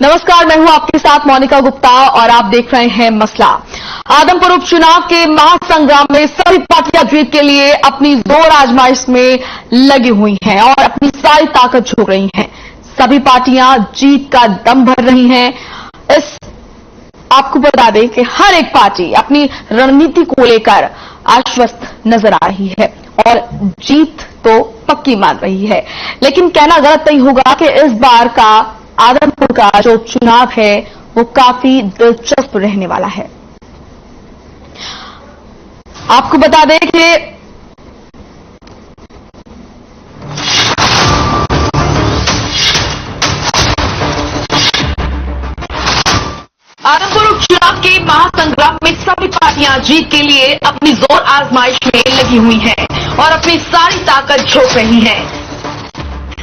नमस्कार, मैं हूं आपके साथ मोनिका गुप्ता और आप देख रहे हैं मसला। आदमपुर उपचुनाव के महासंग्राम में सभी पार्टियां जीत के लिए अपनी जोर आजमाइश में लगी हुई हैं और अपनी सारी ताकत झोंक रही हैं। सभी पार्टियां जीत का दम भर रही हैं। आपको बता दें कि हर एक पार्टी अपनी रणनीति को लेकर आश्वस्त नजर आ रही है और जीत तो पक्की मान रही है। लेकिन कहना गलत नहीं होगा कि इस बार का आदमपुर का जो चुनाव है वो काफी दिलचस्प रहने वाला है। आपको बता दें कि आदमपुर उपचुनाव के महासंग्राम में सभी पार्टियां जीत के लिए अपनी जोर आजमाइश में लगी हुई हैं और अपनी सारी ताकत झोंक रही हैं।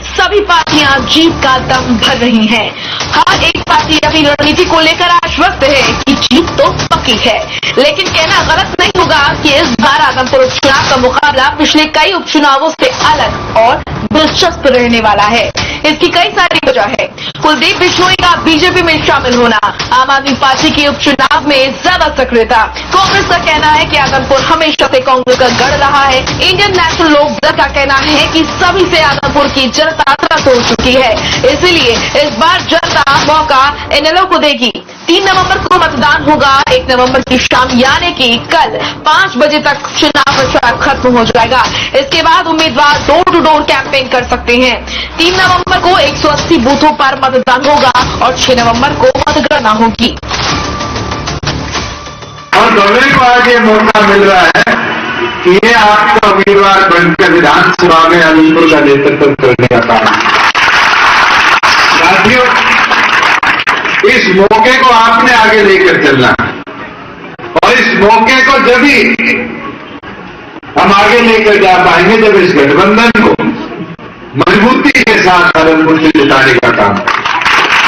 सभी पार्टियां जीत का दम भर रही हैं। हर एक पार्टी अपनी रणनीति को लेकर आश्वस्त है कि जीत तो पक्की है। लेकिन कहना गलत नहीं होगा कि इस बार आदमपुर उपचुनाव का मुकाबला पिछले कई उपचुनावों से अलग और दिलचस्प रहने वाला है। इसकी कई सारी वजह है। कुलदीप बिश्नोई का बीजेपी में शामिल होना, आम आदमी पार्टी के उपचुनाव में ज्यादा सक्रियता, कांग्रेस का कहना है कि आदमपुर हमेशा से कांग्रेस का गढ़ रहा है। इंडियन नेशनल लोकदल का कहना है कि सभी से आदमपुर की जनता त्रस्त हो चुकी है, इसलिए इस बार जनता मौका इनेलो को देगी। 3 नवंबर को मतदान होगा। 1 नवंबर की शाम यानी कि कल 5 बजे तक चुनाव प्रचार खत्म हो जाएगा। इसके बाद उम्मीदवार डोर टू डोर कैंपेन कर सकते हैं। 3 नवंबर को 180 बूथों पर मतदान होगा और 6 नवंबर को मतगणना होगी। और दोनों को आज ये मौका मिल रहा है कि ये आपका उम्मीदवार बनकर विधानसभा में आदमपुर का नेतृत्व करने का काम। साथियों, इस मौके को आपने आगे लेकर चलना और इस मौके को जब ही हम आगे लेकर जा पाएंगे जब इस गठबंधन को मजबूती के साथ आदमपुर से जिताने का काम।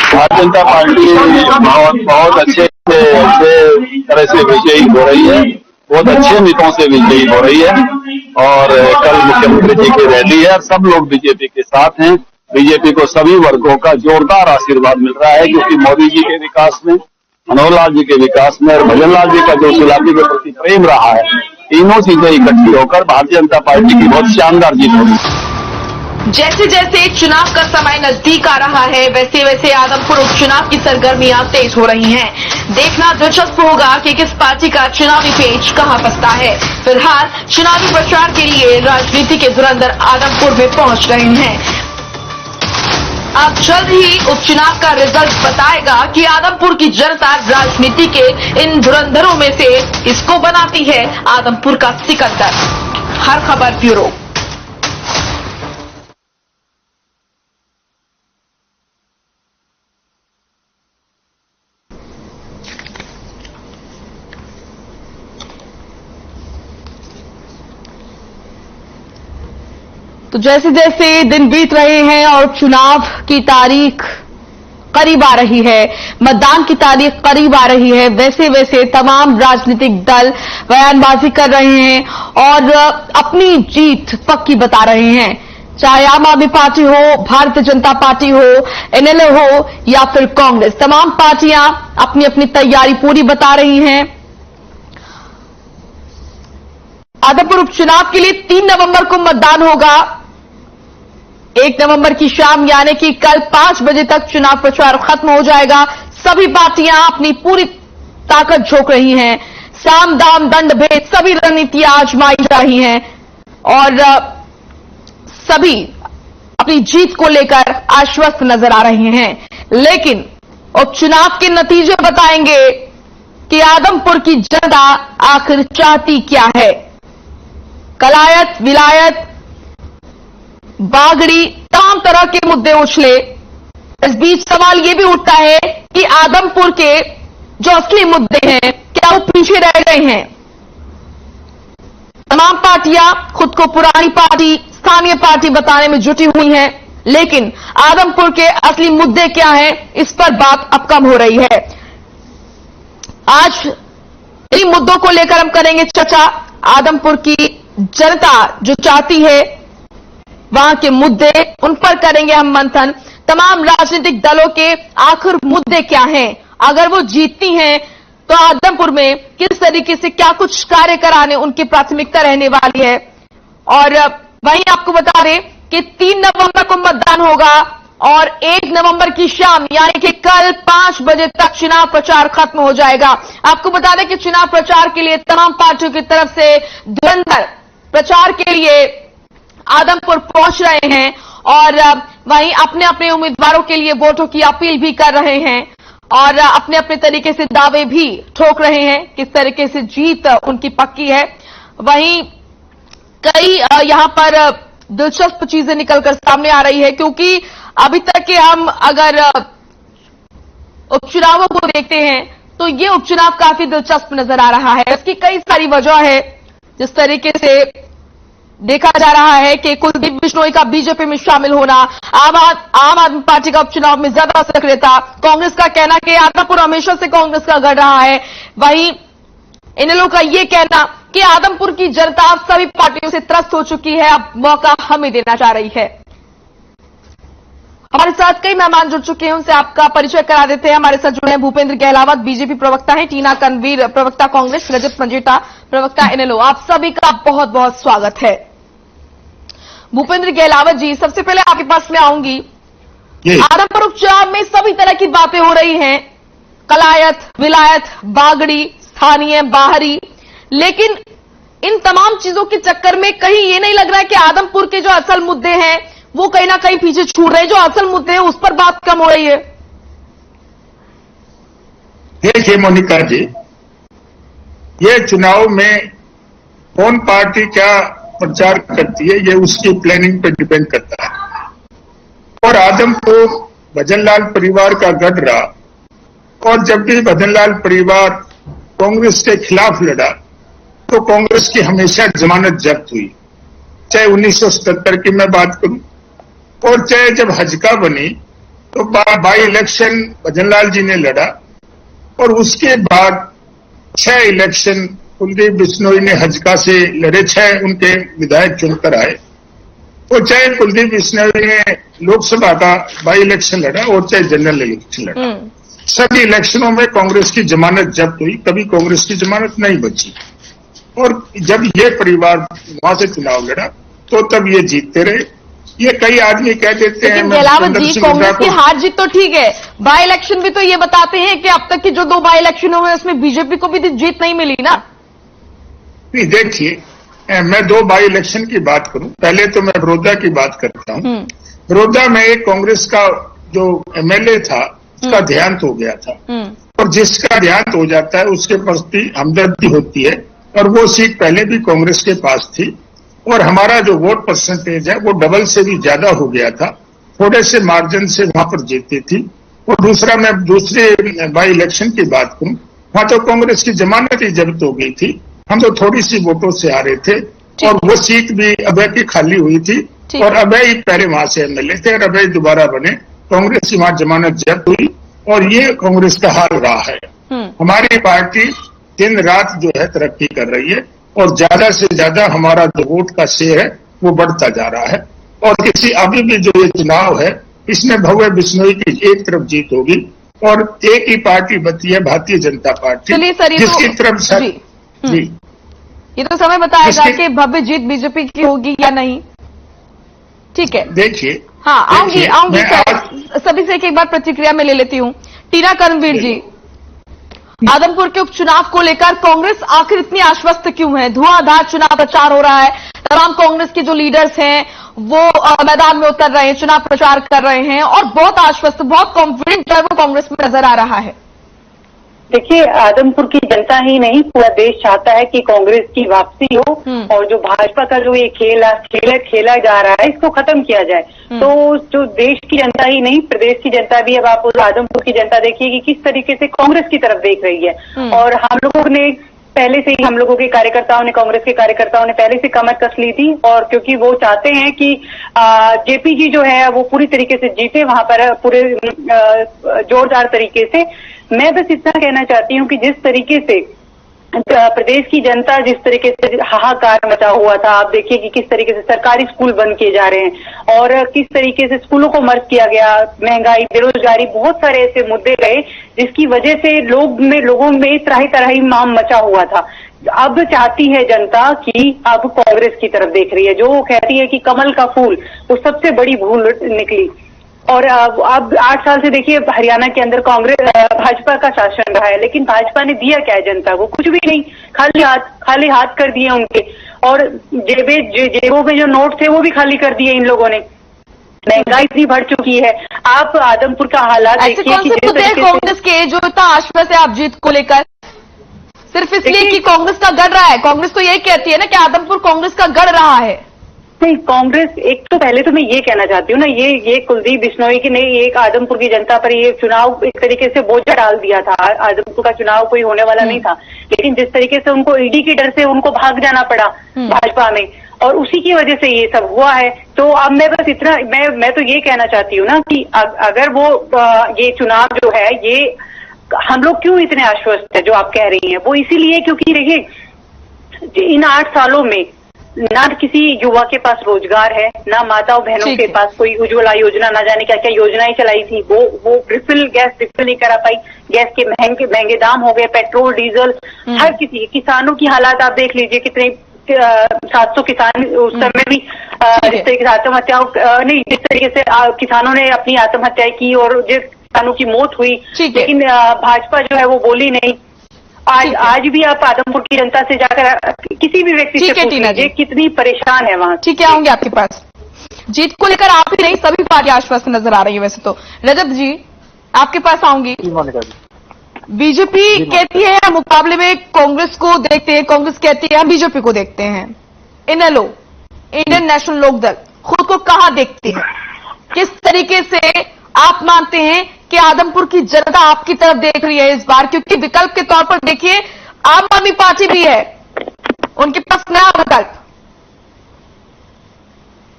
भारतीय जनता पार्टी बहुत अच्छे तरह से विजयी हो रही है, बहुत अच्छे नेताओं से विजयी हो रही है और कल मुख्यमंत्री जी की रैली है। सब लोग बीजेपी के साथ हैं। बीजेपी को सभी वर्गों का जोरदार आशीर्वाद मिल रहा है क्योंकि मोदी जी के विकास में, मनोहर लाल जी के विकास में और भजन लाल जी का जो इलाके के प्रति प्रेम रहा है, तीनों चीजें इकट्ठी होकर भारतीय जनता पार्टी की बहुत शानदार जीत होगी। जैसे जैसे चुनाव का समय नजदीक आ रहा है वैसे वैसे आदमपुर उपचुनाव की सरगर्मियां तेज हो रही हैं। देखना दिलचस्प होगा कि किस पार्टी का चुनावी पेच कहां फंसता है। फिलहाल चुनावी प्रचार के लिए राजनीति के धुरंधर आदमपुर में पहुंच रहे हैं। अब जल्द ही उपचुनाव का रिजल्ट बताएगा कि आदमपुर की जनता राजनीति के इन धुरंधरों में से किसको बनाती है आदमपुर का सिकंदर। हर खबर ब्यूरो। तो जैसे जैसे दिन बीत रहे हैं और चुनाव की तारीख करीब आ रही है, मतदान की तारीख करीब आ रही है, वैसे वैसे तमाम राजनीतिक दल बयानबाजी कर रहे हैं और अपनी जीत पक्की बता रहे हैं। चाहे आम आदमी पार्टी हो, भारतीय जनता पार्टी हो, एनएलए हो या फिर कांग्रेस, तमाम पार्टियां अपनी अपनी तैयारी पूरी बता रही हैं। आदमपुर उपचुनाव के लिए 3 नवंबर को मतदान होगा। 1 नवंबर की शाम यानी कि कल 5 बजे तक चुनाव प्रचार खत्म हो जाएगा। सभी पार्टियां अपनी पूरी ताकत झोंक रही हैं। साम दाम दंड भेद सभी रणनीतियां आजमाई जा रही हैं और सभी अपनी जीत को लेकर आश्वस्त नजर आ रहे हैं। लेकिन उपचुनाव के नतीजे बताएंगे कि आदमपुर की जनता आखिर चाहती क्या है। कलायत, विलायत, बागड़ी, तमाम तरह के मुद्दे उछले। इस बीच सवाल यह भी उठता है कि आदमपुर के जो असली मुद्दे हैं क्या वो पीछे रह गए हैं। तमाम पार्टियां खुद को पुरानी पार्टी, स्थानीय पार्टी बताने में जुटी हुई हैं, लेकिन आदमपुर के असली मुद्दे क्या हैं इस पर बात अब कम हो रही है। आज इन मुद्दों को लेकर हम करेंगे चर्चा। आदमपुर की जनता जो चाहती है, वहां के मुद्दे, उन पर करेंगे हम मंथन। तमाम राजनीतिक दलों के आखिर मुद्दे क्या हैं, अगर वो जीतती हैं तो आदमपुर में किस तरीके से क्या कुछ कार्य कराने उनकी प्राथमिकता रहने वाली है। और वहीं आपको बता दें कि 3 नवंबर को मतदान होगा और 1 नवंबर की शाम यानी कि कल 5 बजे तक चुनाव प्रचार खत्म हो जाएगा। आपको बता दें कि चुनाव प्रचार के लिए तमाम पार्टियों की तरफ से धुरंधर प्रचार के लिए आदमपुर पहुंच रहे हैं और वहीं अपने अपने उम्मीदवारों के लिए वोटों की अपील भी कर रहे हैं और अपने अपने तरीके से दावे भी ठोक रहे हैं किस तरीके से जीत उनकी पक्की है। वहीं कई यहां पर दिलचस्प चीजें निकलकर सामने आ रही है, क्योंकि अभी तक के हम अगर उपचुनावों को देखते हैं तो ये उपचुनाव काफी दिलचस्प नजर आ रहा है। इसकी कई सारी वजह है। जिस तरीके से देखा जा रहा है कि कुलदीप बिश्नोई का बीजेपी में शामिल होना, आम आदमी पार्टी का उपचुनाव में ज्यादा सक्रियता, कांग्रेस का कहना कि आदमपुर हमेशा से कांग्रेस का गढ़ रहा है, वहीं इनेलो का यह कहना कि आदमपुर की जनता सभी पार्टियों से त्रस्त हो चुकी है, अब मौका हमें देना चाह रही है। हमारे साथ कई मेहमान जुड़ चुके हैं, उनसे आपका परिचय करा देते हैं। हमारे साथ जुड़े हैं भूपेंद्र गहलावत, बीजेपी प्रवक्ता हैं, टीना कनवीर प्रवक्ता कांग्रेस, रजत मंजेटा प्रवक्ता इनेलो। आप सभी का बहुत बहुत स्वागत है। भूपेंद्र गहलावत जी, सबसे पहले आपके पास में आऊंगी। आदमपुर उपचुनाव में सभी तरह की बातें हो रही हैं, कलायत, विलायत, बागड़ी, स्थानीय, बाहरी, लेकिन इन तमाम चीजों के चक्कर में कहीं ये नहीं लग रहा है कि आदमपुर के जो असल मुद्दे हैं वो कहीं ना कहीं पीछे छूट रहे हैं, जो असल मुद्दे हैं उस पर बात कम हो रही है। देखिए मोनिका जी, ये चुनाव में कौन पार्टी क्या प्रचार करती है ये उसकी प्लानिंग पर डिपेंड करता है। और आदमपुर भजनलाल परिवार का गढ़ रहा, और जब भी भजनलाल परिवार कांग्रेस के खिलाफ लड़ा तो कांग्रेस की हमेशा जमानत जब्त हुई, चाहे 1977 की मैं बात करूं और चाहे जब हजका बनी तो बाई इलेक्शन भजनलाल जी ने लड़ा और उसके बाद 6 इलेक्शन कुलदीप बिश्नोई ने हजका से लड़े, 6 उनके विधायक चुनकर आए। और चाहे कुलदीप बिश्नोई ने लोकसभा का बाई इलेक्शन लड़ा और चाहे जनरल इलेक्शन लड़ा, सभी इलेक्शनों में कांग्रेस की जमानत जब्त हुई, कभी कांग्रेस की जमानत नहीं बची। और जब ये परिवार वहां से चुनाव लड़ा तो तब ये जीतते रहे। ये कई आदमी कह देते हैं गहलावत जी, कांग्रेस की हार जीत तो ठीक है, बाई इलेक्शन भी तो ये बताते हैं कि अब तक की जो 2 बाई इलेक्शन हुए उसमें बीजेपी को भी जीत नहीं मिली ना। नहीं, देखिए मैं 2 बाई इलेक्शन की बात करूं, पहले तो मैं बड़ौदा की बात करता हूं। बड़ौदा में एक कांग्रेस का जो एमएलए था उसका देहांत हो गया था, और जिसका देहांत हो जाता है उसके प्रति हमदर्दी होती है, और वो सीट पहले भी कांग्रेस के पास थी और हमारा जो वोट परसेंटेज है वो डबल से भी ज्यादा हो गया था, थोड़े से मार्जिन से वहां पर जीती थी। और दूसरा, मैं दूसरे बाई इलेक्शन की बात करूं, वहां तो कांग्रेस की जमानत ही जब्त हो गई थी, हम तो थोड़ी सी वोटों से हारे थे और वो सीट भी अभय की खाली हुई थी और अभय ही पहले वहां से एमएलए थे और अभय दोबारा बने, कांग्रेस की वहां जमानत जब्त हुई और ये कांग्रेस का हाल रहा है। हमारी पार्टी दिन रात जो है तरक्की कर रही है और ज्यादा से ज्यादा हमारा जो वोट का शेयर है वो बढ़ता जा रहा है। और किसी अभी भी जो ये चुनाव है इसमें भव्य बिश्नोई की एक तरफ जीत होगी और एक ही पार्टी बची है, भारतीय जनता पार्टी, जिसकी तरफ जी ये तो समय बताएगा कि भव्य जीत बीजेपी की होगी या नहीं। ठीक है, देखिए। हाँ, आऊंगी सभी से एक बार प्रतिक्रिया में ले लेती हूँ। टीना कनवीर जी, आदमपुर के उपचुनाव को लेकर कांग्रेस आखिर इतनी आश्वस्त क्यों है? धुआंधार चुनाव प्रचार हो रहा है, तमाम कांग्रेस के जो लीडर्स हैं वो मैदान में उतर रहे हैं, चुनाव प्रचार कर रहे हैं और बहुत आश्वस्त, बहुत कॉन्फिडेंट वो कांग्रेस में नजर आ रहा है। देखिए, आदमपुर की जनता ही नहीं पूरा देश चाहता है कि कांग्रेस की वापसी हो और जो भाजपा का जो ये खेला जा रहा है इसको खत्म किया जाए। तो जो देश की जनता ही नहीं प्रदेश की जनता भी, अब आप आदमपुर की जनता देखिए कि किस तरीके से कांग्रेस की तरफ देख रही है। और हम लोगों ने पहले से ही, हम लोगों के कार्यकर्ताओं ने, कांग्रेस के कार्यकर्ताओं ने पहले से कमर कस ली थी, और क्योंकि वो चाहते हैं कि जेपी जी जो है वो पूरी तरीके से जीते वहां पर, पूरे जोरदार तरीके से। मैं बस इतना कहना चाहती हूँ कि जिस तरीके से प्रदेश की जनता जिस तरीके से हाहाकार मचा हुआ था, आप देखिए कि किस तरीके से सरकारी स्कूल बंद किए जा रहे हैं और किस तरीके से स्कूलों को मर्ज किया गया, महंगाई, बेरोजगारी, बहुत सारे ऐसे मुद्दे रहे जिसकी वजह से लोगों में त्राही तराही माम मचा हुआ था। अब चाहती है जनता कि अब कांग्रेस की तरफ देख रही है, जो वो कहती है कि कमल का फूल, वो सबसे बड़ी भूल निकली। और अब 8 साल से देखिए हरियाणा के अंदर भाजपा का शासन रहा है, लेकिन भाजपा ने दिया क्या है जनता को? कुछ भी नहीं, खाली हाथ कर दिए उनके। और जेबों में जो नोट थे वो भी खाली कर दिए इन लोगों ने। महंगाई इतनी बढ़ चुकी है। आप आदमपुर का हालात देखिए कि कांग्रेस के जो इतना आश्वस्त है आप जीत को लेकर, सिर्फ इसलिए कि कांग्रेस का गढ़ रहा है। कांग्रेस तो यही कहती है ना कि आदमपुर कांग्रेस का गढ़ रहा है। नहीं, कांग्रेस, एक तो पहले तो मैं ये कहना चाहती हूँ ना, ये कुलदीप बिश्नोई की नहीं, एक आदमपुर की जनता पर ये चुनाव एक तरीके से बोझा डाल दिया था। आदमपुर का चुनाव कोई होने वाला नहीं था, लेकिन जिस तरीके से उनको ईडी के डर से उनको भाग जाना पड़ा भाजपा में, और उसी की वजह से ये सब हुआ है। तो अब मैं बस इतना, मैं तो ये कहना चाहती हूँ ना कि अगर वो ये चुनाव जो है, ये हम लोग क्यों इतने आश्वस्त है जो आप कह रही हैं, वो इसीलिए क्योंकि देखिए इन 8 सालों में ना किसी युवा के पास रोजगार है, ना माताओं बहनों के पास कोई उज्ज्वला योजना, ना जाने क्या क्या योजनाएं चलाई थी, वो गैस रिफिल नहीं करा पाई। गैस के महंगे दाम हो गए, पेट्रोल डीजल, हर किसी, किसानों की हालात आप देख लीजिए, कितने 700 किसान उस समय भी जिस तरीके से आत्महत्याओं नहीं, जिस तरीके से किसानों ने अपनी आत्महत्याएं की और जिस किसानों की मौत हुई, लेकिन भाजपा जो है वो बोली नहीं। आज भी आप आदमपुर की जनता से जाकर किसी भी व्यक्ति से पूछ लीजिए कितनी परेशान है वहां। ठीक है, आऊंगे आपके पास। जीत को लेकर आप ही नहीं, सभी पार्टी आश्वस्त नजर आ रही है। वैसे तो रजत जी आपके पास आऊंगी। बीजेपी कहती है मुकाबले में कांग्रेस को देखते हैं, कांग्रेस कहती है हम बीजेपी को देखते हैं। इनेलो, इंडियन नेशनल लोकदल, खुद को कहां देखते हैं? किस तरीके से आप मानते हैं कि आदमपुर की जनता आपकी तरफ देख रही है इस बार? क्योंकि विकल्प के तौर पर देखिए आम आदमी पार्टी भी है, उनके पास नया विकल्प।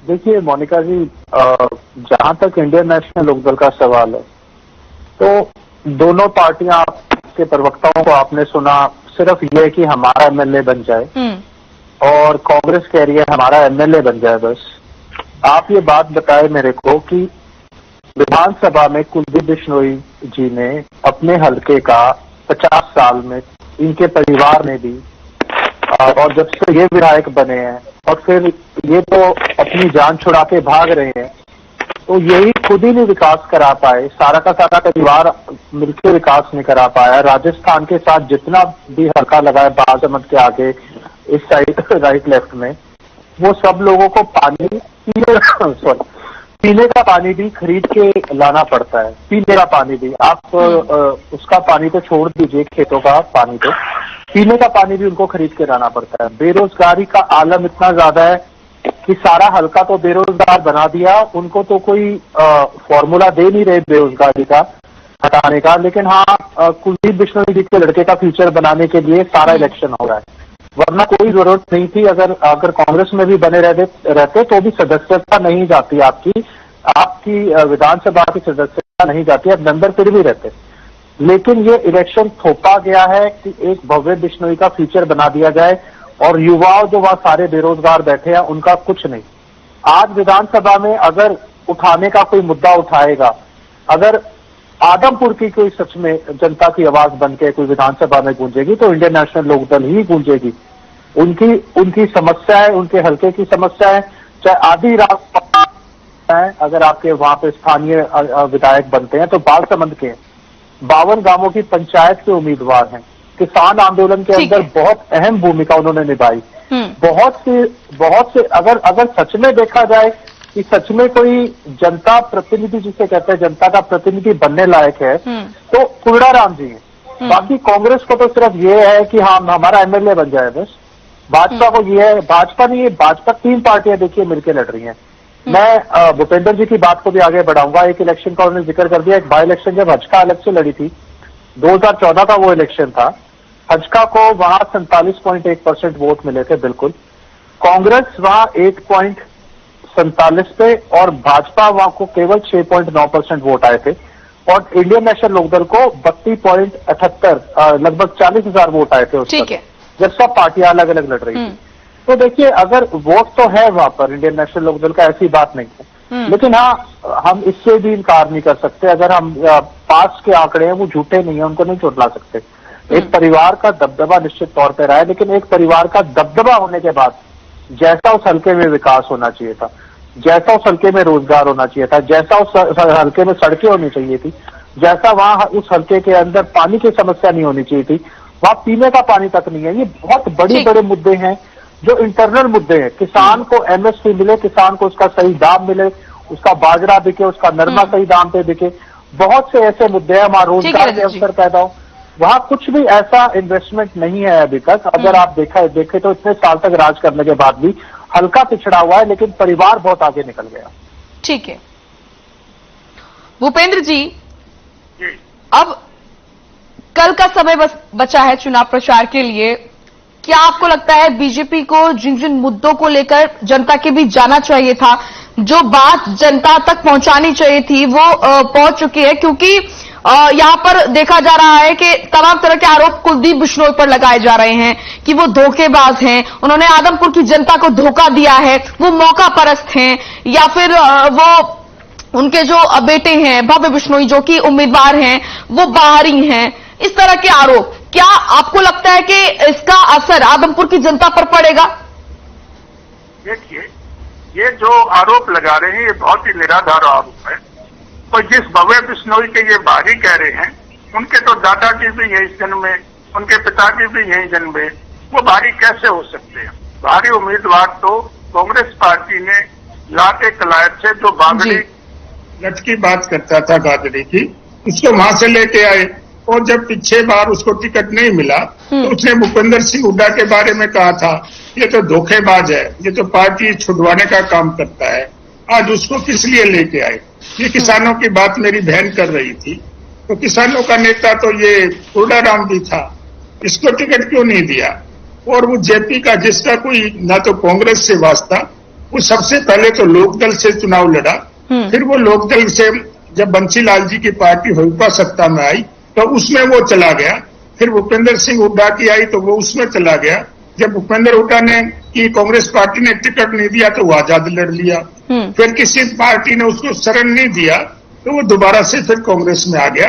देखिए मोनिका जी, जहां तक इंडियन नेशनल लोकदल का सवाल है, तो दोनों पार्टियां, के प्रवक्ताओं को आपने सुना, सिर्फ ये कि हमारा एमएलए बन जाए, और कांग्रेस कह रही है हमारा एमएलए बन जाए। बस आप ये बात बताए मेरे को कि विधानसभा में कुलदीप बिश्नोई जी ने अपने हलके का 50 साल में इनके परिवार ने भी, और जब से ये विधायक बने हैं और फिर ये तो अपनी जान छुड़ा के भाग रहे हैं, तो यही खुद ही नहीं विकास करा पाए, सारा का सारा परिवार मिलकर विकास नहीं करा पाया। राजस्थान के साथ जितना भी हल्का लगा है बारासत के आगे इस साइड राइट लेफ्ट में, वो सब लोगों को पीने का पानी भी खरीद के लाना पड़ता है। पीने का पानी भी आप उसका पानी तो छोड़ दीजिए, खेतों का पानी, तो पीने का पानी भी उनको खरीद के लाना पड़ता है। बेरोजगारी का आलम इतना ज्यादा है कि सारा हल्का तो बेरोजगार बना दिया, उनको तो कोई फॉर्मूला दे नहीं रहे बेरोजगारी का हटाने का। लेकिन हाँ, कुलदीप बिश्नोई जी के लड़के का फ्यूचर बनाने के लिए सारा इलेक्शन हो रहा है, वरना कोई जरूरत नहीं थी। अगर कांग्रेस में भी बने रहते तो भी सदस्यता नहीं जाती, आपकी विधानसभा की सदस्यता नहीं जाती, अब मेंबर फिर भी रहते। लेकिन ये इलेक्शन थोपा गया है कि एक भव्य बिश्नोई का फ्यूचर बना दिया जाए, और युवाओं जो वहां सारे बेरोजगार बैठे हैं उनका कुछ नहीं। आज विधानसभा में अगर उठाने का कोई मुद्दा उठाएगा, अगर आदमपुर की कोई सच में जनता की आवाज बनके कोई विधानसभा में गूंजेगी, तो इंडियन नेशनल लोकदल ही गूंजेगी। उनकी समस्या है, उनके हल्के की समस्या है, चाहे आधी रात है, अगर आपके वहां पे स्थानीय विधायक बनते हैं तो बालसमंद के 52 गांवों की पंचायत के उम्मीदवार हैं। किसान आंदोलन के अंदर बहुत अहम भूमिका उन्होंने निभाई। बहुत से अगर सच में देखा जाए कि सच में कोई जनता प्रतिनिधि, जिसे कहते हैं जनता का प्रतिनिधि बनने लायक है, तो कुर्राराम जी हैं। बाकी कांग्रेस को तो सिर्फ ये है कि हाँ हमारा एमएलए बन जाए बस। भाजपा को ये है, भाजपा नहीं, भाजपा 3 पार्टियां देखिए मिलकर लड़ रही हैं। मैं भूपेंद्र जी की बात को भी आगे बढ़ाऊंगा। एक इलेक्शन का उन्होंने जिक्र कर दिया, एक बाई इलेक्शन जब हजका अलग से लड़ी थी, 2014 का वो इलेक्शन था। हजका को वहां 47.1% वोट मिले थे बिल्कुल, कांग्रेस वहां 1.47 पे और भाजपा वहां को केवल 6.9% वोट आए थे। और इंडियन नेशनल लोकदल को 32.78 लगभग 40,000 वोट आए थे उस पर, जब सब पार्टियां अलग अलग लड़ रही थी। तो देखिए, अगर वोट तो है वहां पर इंडियन नेशनल लोकदल का, ऐसी बात नहीं है, लेकिन हाँ, हम इससे भी इनकार नहीं कर सकते, अगर हम पास के आंकड़े हैं वो झूठे नहीं है, उनको नहीं चुटला सकते। एक परिवार का दबदबा निश्चित तौर पर रहा है, लेकिन एक परिवार का दबदबा होने के बाद जैसा उस हल्के में विकास होना चाहिए था, जैसा उस हल्के में रोजगार होना चाहिए था, जैसा उस हल्के में सड़कें होनी चाहिए थी, जैसा वहां उस हल्के के अंदर पानी की समस्या नहीं होनी चाहिए थी, वहां पीने का पानी तक नहीं है। ये बहुत बड़े मुद्दे हैं जो इंटरनल मुद्दे हैं। किसान को एमएसपी मिले, किसान को उसका सही दाम मिले, उसका बाजरा बिके, उसका नरमा सही दाम पे बिके, बहुत से ऐसे मुद्दे हैं। वहां रोजगार के अवसर पैदा हो, वहां कुछ भी ऐसा इन्वेस्टमेंट नहीं है अभी तक। अगर आप देखे तो इतने साल तक राज करने के बाद भी हल्का पिछड़ा हुआ है, लेकिन परिवार बहुत आगे निकल गया। ठीक है भूपेंद्र जी, अब कल का समय बचा है चुनाव प्रचार के लिए। क्या आपको लगता है बीजेपी को जिन जिन मुद्दों को लेकर जनता के बीच जाना चाहिए था, जो बात जनता तक पहुंचानी चाहिए थी, वो पहुंच चुकी है? क्योंकि यहां पर देखा जा रहा है कि तमाम तरह के आरोप कुलदीप बिश्नोई पर लगाए जा रहे हैं कि वो धोखेबाज हैं, उन्होंने आदमपुर की जनता को धोखा दिया है, वो मौका परस्त हैं, या फिर वो उनके जो बेटे हैं भव्य बिश्नोई जो कि उम्मीदवार हैं वो बाहरी हैं, इस तरह के आरोप। क्या आपको लगता है कि इसका असर आदमपुर की जनता पर पड़ेगा? देखिए, ये जो आरोप लगा रहे हैं ये बहुत ही निराधार आरोप है, और जिस भव्य बिश्नोई के ये बाहरी कह रहे हैं, उनके तो दादाजी भी यही जन्मे, उनके पिताजी भी यही जन्मे, वो बाहरी कैसे हो सकते हैं? बाहरी उम्मीदवार तो कांग्रेस पार्टी ने लाके कलायत से जो बागड़ी लट की बात करता था गादड़ी की, उसको वहां से लेके आए, और जब पिछले बार उसको टिकट नहीं मिला तो उसने भूपेंद्र सिंह हुड्डा के बारे में कहा था ये तो धोखेबाज है, ये तो पार्टी छुड़वाने का काम करता है। आज उसको किस लिए लेके आए? ये किसानों की बात मेरी बहन कर रही थी, तो किसानों का नेता तो ये कोडाराम भी था, इसको टिकट क्यों नहीं दिया? और वो जेपी का जिसका कोई ना तो कांग्रेस से वास्ता, वो सबसे पहले तो लोकदल से चुनाव लड़ा, फिर वो लोकदल से जब बंसीलाल जी की पार्टी हुड्डा सत्ता में आई तो उसमें वो चला गया, फिर भूपेंद्र सिंह हुड्डा की आई तो वो उसमें चला गया। जब भूपेंद्र हुड्डा ने की कांग्रेस पार्टी ने टिकट नहीं दिया तो वो आजाद लड़ लिया, फिर किसी पार्टी ने उसको शरण नहीं दिया तो वो दोबारा से फिर कांग्रेस में आ गया।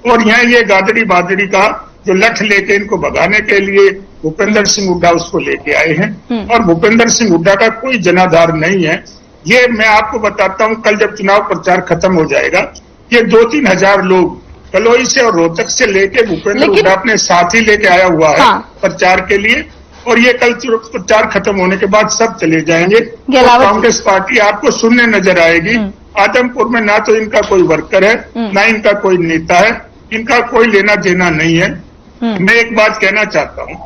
और यहाँ ये गादड़ी बादड़ी का जो लठ लेके इनको भगाने के लिए भूपेंद्र सिंह हुड्डा उसको लेके आए हैं, और भूपेंद्र सिंह हुड्डा का कोई जनाधार नहीं है। ये मैं आपको बताता हूँ, कल जब चुनाव प्रचार खत्म हो जाएगा, ये 2-3 हजार लोग कलोई से और रोहतक से लेके भूपेंद्र हुड्डा अपने साथ ही लेके आया हुआ है प्रचार के लिए, और ये कल प्रचार खत्म होने के बाद सब चले जाएंगे। तो कांग्रेस पार्टी आपको शून्य नजर आएगी। आदमपुर में ना तो इनका कोई वर्कर है, ना इनका कोई नेता है, इनका कोई लेना देना नहीं है। मैं एक बात कहना चाहता हूँ,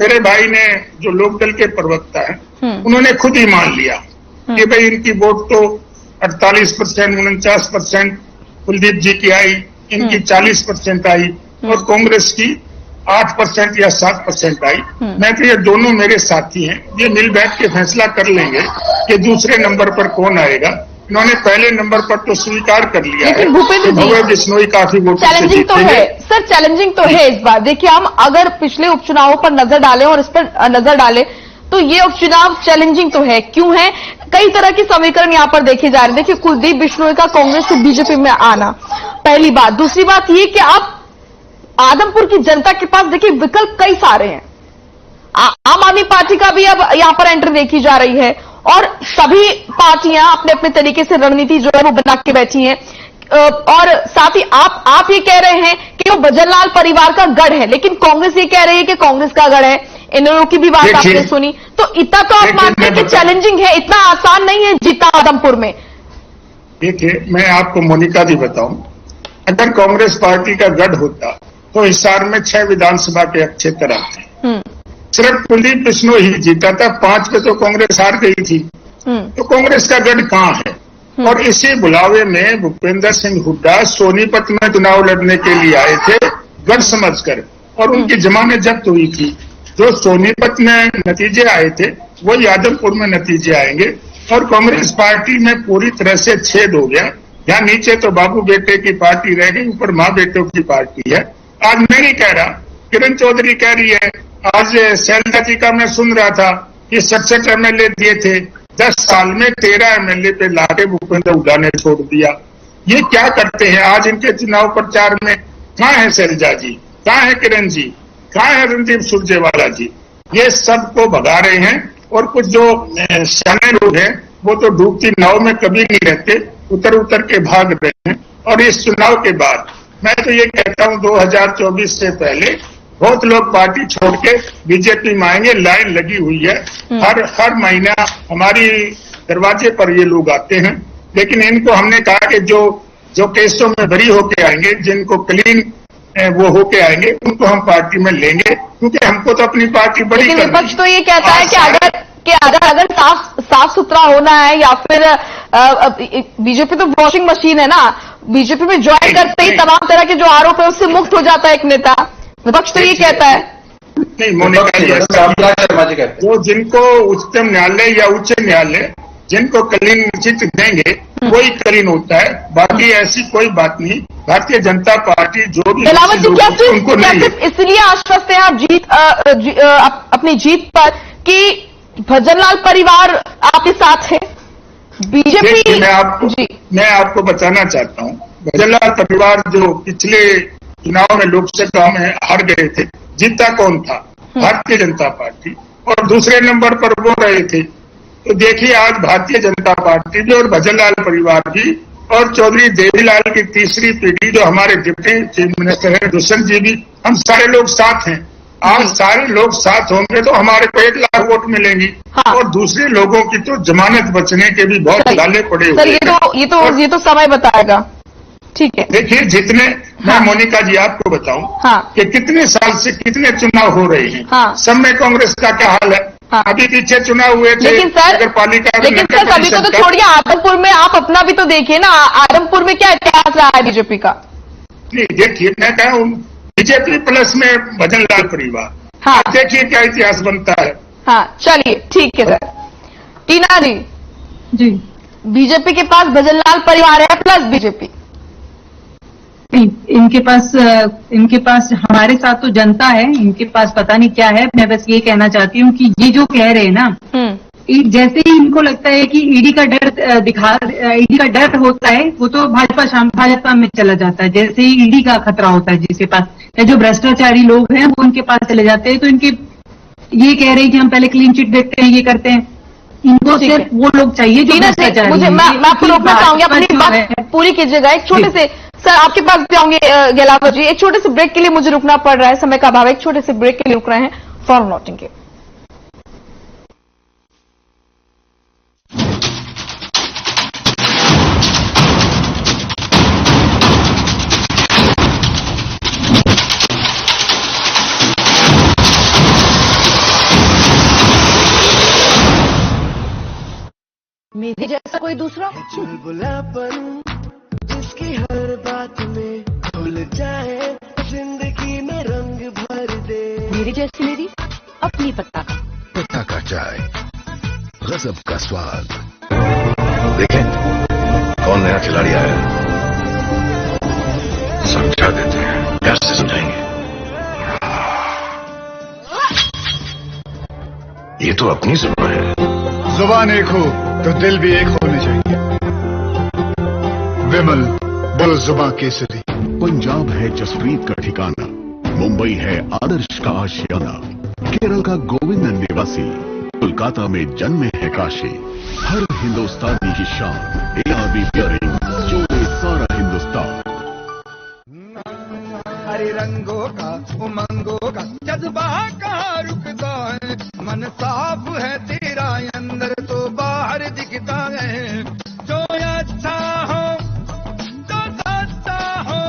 मेरे भाई ने जो लोकदल के प्रवक्ता है उन्होंने खुद ही मान लिया कि भाई इनकी वोट तो 48%, 49% कुलदीप जी की आई, इनकी 40% आई, और कांग्रेस की 8% या 7% आई। मैं तो ये दोनों मेरे साथी हैं, ये मिल बैठ के फैसला कर लेंगे कि दूसरे नंबर पर कौन आएगा। इन्होंने पहले नंबर पर तो स्वीकार कर लिया है, भव्य बिश्नोई काफी वोट चैलेंजिंग तो है सर, चैलेंजिंग तो है इस बार। देखिए, हम अगर पिछले उपचुनावों पर नजर डालें और इस पर नजर डालें तो ये उपचुनाव चैलेंजिंग तो है। क्यों है? कई तरह की समीकरण यहाँ पर देखे जा रहे हैं। देखिए, कुलदीप बिश्नोई का कांग्रेस से बीजेपी में आना पहली बात। दूसरी बात ये कि आप आदमपुर की जनता के पास देखिए विकल्प कई सारे हैं। आम आदमी पार्टी का भी अब यहां पर एंट्री देखी जा रही है, और सभी पार्टियां अपने अपने तरीके से रणनीति जो है वो बना के बैठी हैं। और साथ ही आप ये कह रहे हैं कि वो भजनलाल परिवार का गढ़ है, लेकिन कांग्रेस ये कह रही है कि कांग्रेस का गढ़ है। इन लोगों की भी बात आपने सुनी, तो इतना तो आप मानते हैं कि चैलेंजिंग है, इतना आसान नहीं है जीतना आदमपुर में। देखिए, मैं आपको मोनिका जी बताऊं, अगर कांग्रेस पार्टी का गढ़ होता तो हिसार में 6 विधानसभा के क्षेत्र आते, सिर्फ कुलदीप बिश्नोई ही जीता था, 5 पे तो कांग्रेस हार गई थी। तो कांग्रेस का गढ़ कहाँ है? और इसी बुलावे में भूपेंद्र सिंह हुड्डा सोनीपत में चुनाव लड़ने के लिए आए थे गढ़ समझकर, और उनकी जमानत जब्त हुई थी। जो सोनीपत में नतीजे आए थे वही आदमपुर में नतीजे आएंगे, और कांग्रेस पार्टी में पूरी तरह से छेद हो गया। यहाँ नीचे तो बाबू बेटे की पार्टी रह गई, ऊपर माँ बेटों की पार्टी है। आज मैं नहीं कह रहा, किरण चौधरी कह रही है। आज शैलजा जी का मैं सुन रहा था कि 67 एमएलए दिए थे, 10 साल में 13 एमएलए पे लाके भूपेंद्र हुड्डा ने छोड़ दिया। ये क्या करते हैं? आज इनके चुनाव प्रचार में कहाँ है शैलजा जी, कहाँ है किरण जी, कहाँ है रणदीप सुरजेवाला जी? ये सबको भगा रहे हैं। और कुछ जो सियाने लोग हैं वो तो डूबती नाव में कभी नहीं रहते, उतर उतर के भाग रहे हैं। और इस चुनाव के बाद मैं तो ये कहता हूँ 2024 से पहले बहुत लोग पार्टी छोड़ के बीजेपी में आएंगे। लाइन लगी हुई है, हर महीना हमारी दरवाजे पर ये लोग आते हैं। लेकिन इनको हमने कहा कि जो केसों में बरी होके आएंगे, जिनको क्लीन वो होके आएंगे, उनको हम पार्टी में लेंगे, क्योंकि हमको तो अपनी पार्टी बड़ी करनी है। विपक्ष तो ये कहता है कि अगर साफ सुथरा होना है या फिर बीजेपी तो वॉशिंग मशीन है ना, बीजेपी में ज्वाइन करते ही तमाम तरह के जो आरोप है उससे मुक्त हो जाता है एक नेता। विपक्ष तो ये कहता है। नहीं मोनिका जी, जो जिनको उच्चतम न्यायालय या उच्च न्यायालय जिनको क्लीन चिट देंगे वही क्लीन होता है, बाकी ऐसी कोई बात नहीं। भारतीय जनता पार्टी जो भी उनको इसलिए आश्वस्त है आप अपनी जीत पर कि भजनलाल परिवार आपके साथ है? बीजेपी मैं आपको बताना चाहता हूँ, भजनलाल परिवार जो पिछले चुनाव में लोकसभा में हार गए थे, जीता कौन था? भारतीय जनता पार्टी। और दूसरे नंबर पर वो रहे थे। तो देखिए आज भारतीय जनता पार्टी भी और भजनलाल परिवार भी और चौधरी देवीलाल की तीसरी पीढ़ी जो हमारे डिप्टी चीफ मिनिस्टर है दुष्यंत जी भी, हम सारे लोग साथ हैं। आज सारे लोग साथ होंगे तो हमारे को 1 लाख वोट मिलेंगी। हाँ। और दूसरे लोगों की तो जमानत बचने के भी बहुत लाले पड़े हुए हैं। ये तो समय बताएगा। ठीक है, देखिए जितने मैं मोनिका जी आपको बताऊं कि कितने साल से कितने चुनाव हो रहे हैं। सब में कांग्रेस का क्या हाल है? अभी पीछे चुनाव हुए थे नगर पालिका। लेकिन सर अभी तो छोड़िए, आदमपुर में आप अपना भी तो देखिए ना, आदमपुर में क्या इतिहास रहा है बीजेपी का? नहीं देखिए, मैं कह रहा हूँ बीजेपी प्लस में भजनलाल परिवार। हाँ, देखिए क्या इतिहास बनता है। हाँ चलिए ठीक है सर। टीना जी, बीजेपी के पास भजनलाल परिवार है प्लस बीजेपी। इनके पास हमारे साथ तो जनता है, इनके पास पता नहीं क्या है। मैं बस ये कहना चाहती हूँ कि ये जो कह रहे हैं ना, जैसे ही इनको लगता है कि ईडी का डर होता है, वो तो भाजपा में चला जाता है। जैसे ही ईडी का खतरा होता है जिसके पास, या जो भ्रष्टाचारी लोग हैं वो उनके पास चले जाते हैं। तो इनके ये कह रहे हैं कि हम पहले क्लीन चिट देखते हैं, ये करते हैं। इनको सिर्फ वो लोग चाहिए जो भ्रष्टाचारी। मैं आपको रोकना चाहूंगी, अपनी बात पूरी कीजिएगा। एक छोटे से सर आपके पास भी आऊंगे गेलावत जी, एक छोटे से ब्रेक के लिए मुझे रुकना पड़ रहा है, समय का अभाव है। एक छोटे से ब्रेक के लिए रुक रहे हैं फॉर नोटिंग के। मेरे जैसा कोई दूसरा जिसकी हर बात में खुल जाए, जिंदगी में रंग भर दे। मेरी जैसी मेरी अपनी पत्ता का चाय, गजब का स्वाद। देखें कौन नया खिलाड़ी आया है, समझा देते हैं। कैसे समझाएंगे? ये तो अपनी जुबान है। जुबान एक हो तो दिल भी एक होने चाहिए। विमल बुल जुबां केसरी। पंजाब है जसप्रीत का ठिकाना, मुंबई है आदर्श का आशियाना, केरल का गोविंद निवासी, कोलकाता में जन्मे है काशी। हर हिंदुस्तानी की शान ARB बियरिंग, जो सारा हिंदुस्तान। हरे रंगों का उमंगों का जज्बा कहाँ रुकता है, मन साफ है तेरा अंदर तो बाहर दिखता है। जो अच्छा हो जो सच्चा हो,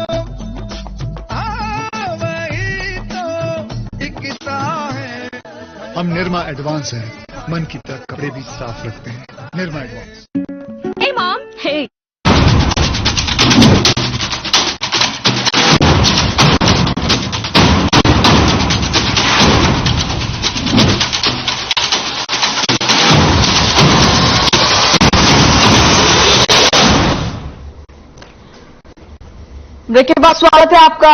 वही तो दिखता है। हम निरमा एडवांस हैं, मन की तरह कपड़े भी साफ रखते हैं। निरमा एडवांस। हे मॉम, हे देखिए, बहुत स्वागत है आपका।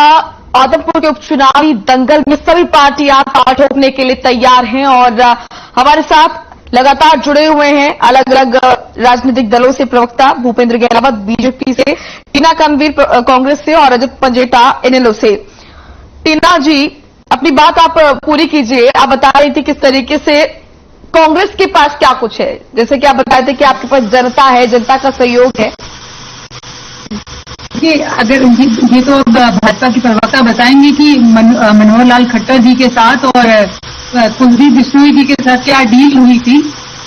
आदमपुर के उपचुनावी दंगल में सभी पार्टियां ताल ठोकने के लिए तैयार हैं और हमारे साथ लगातार जुड़े हुए हैं अलग अलग राजनीतिक दलों से प्रवक्ता भूपेंद्र गहलोत बीजेपी से, टीना कनवीर कांग्रेस से और रजत पंजेटा इनेलो से। टीना जी, अपनी बात आप पूरी कीजिए। आप बता रही थी किस तरीके से कांग्रेस के पास क्या कुछ है, जैसे कि आप बताए थे कि आपके पास जनता है, जनता का सहयोग है। ये अगर ये तो भाजपा की प्रवक्ता बताएंगे कि मनोहर लाल खट्टर जी के साथ और कुलदीप बिश्नोई जी के साथ क्या डील हुई थी,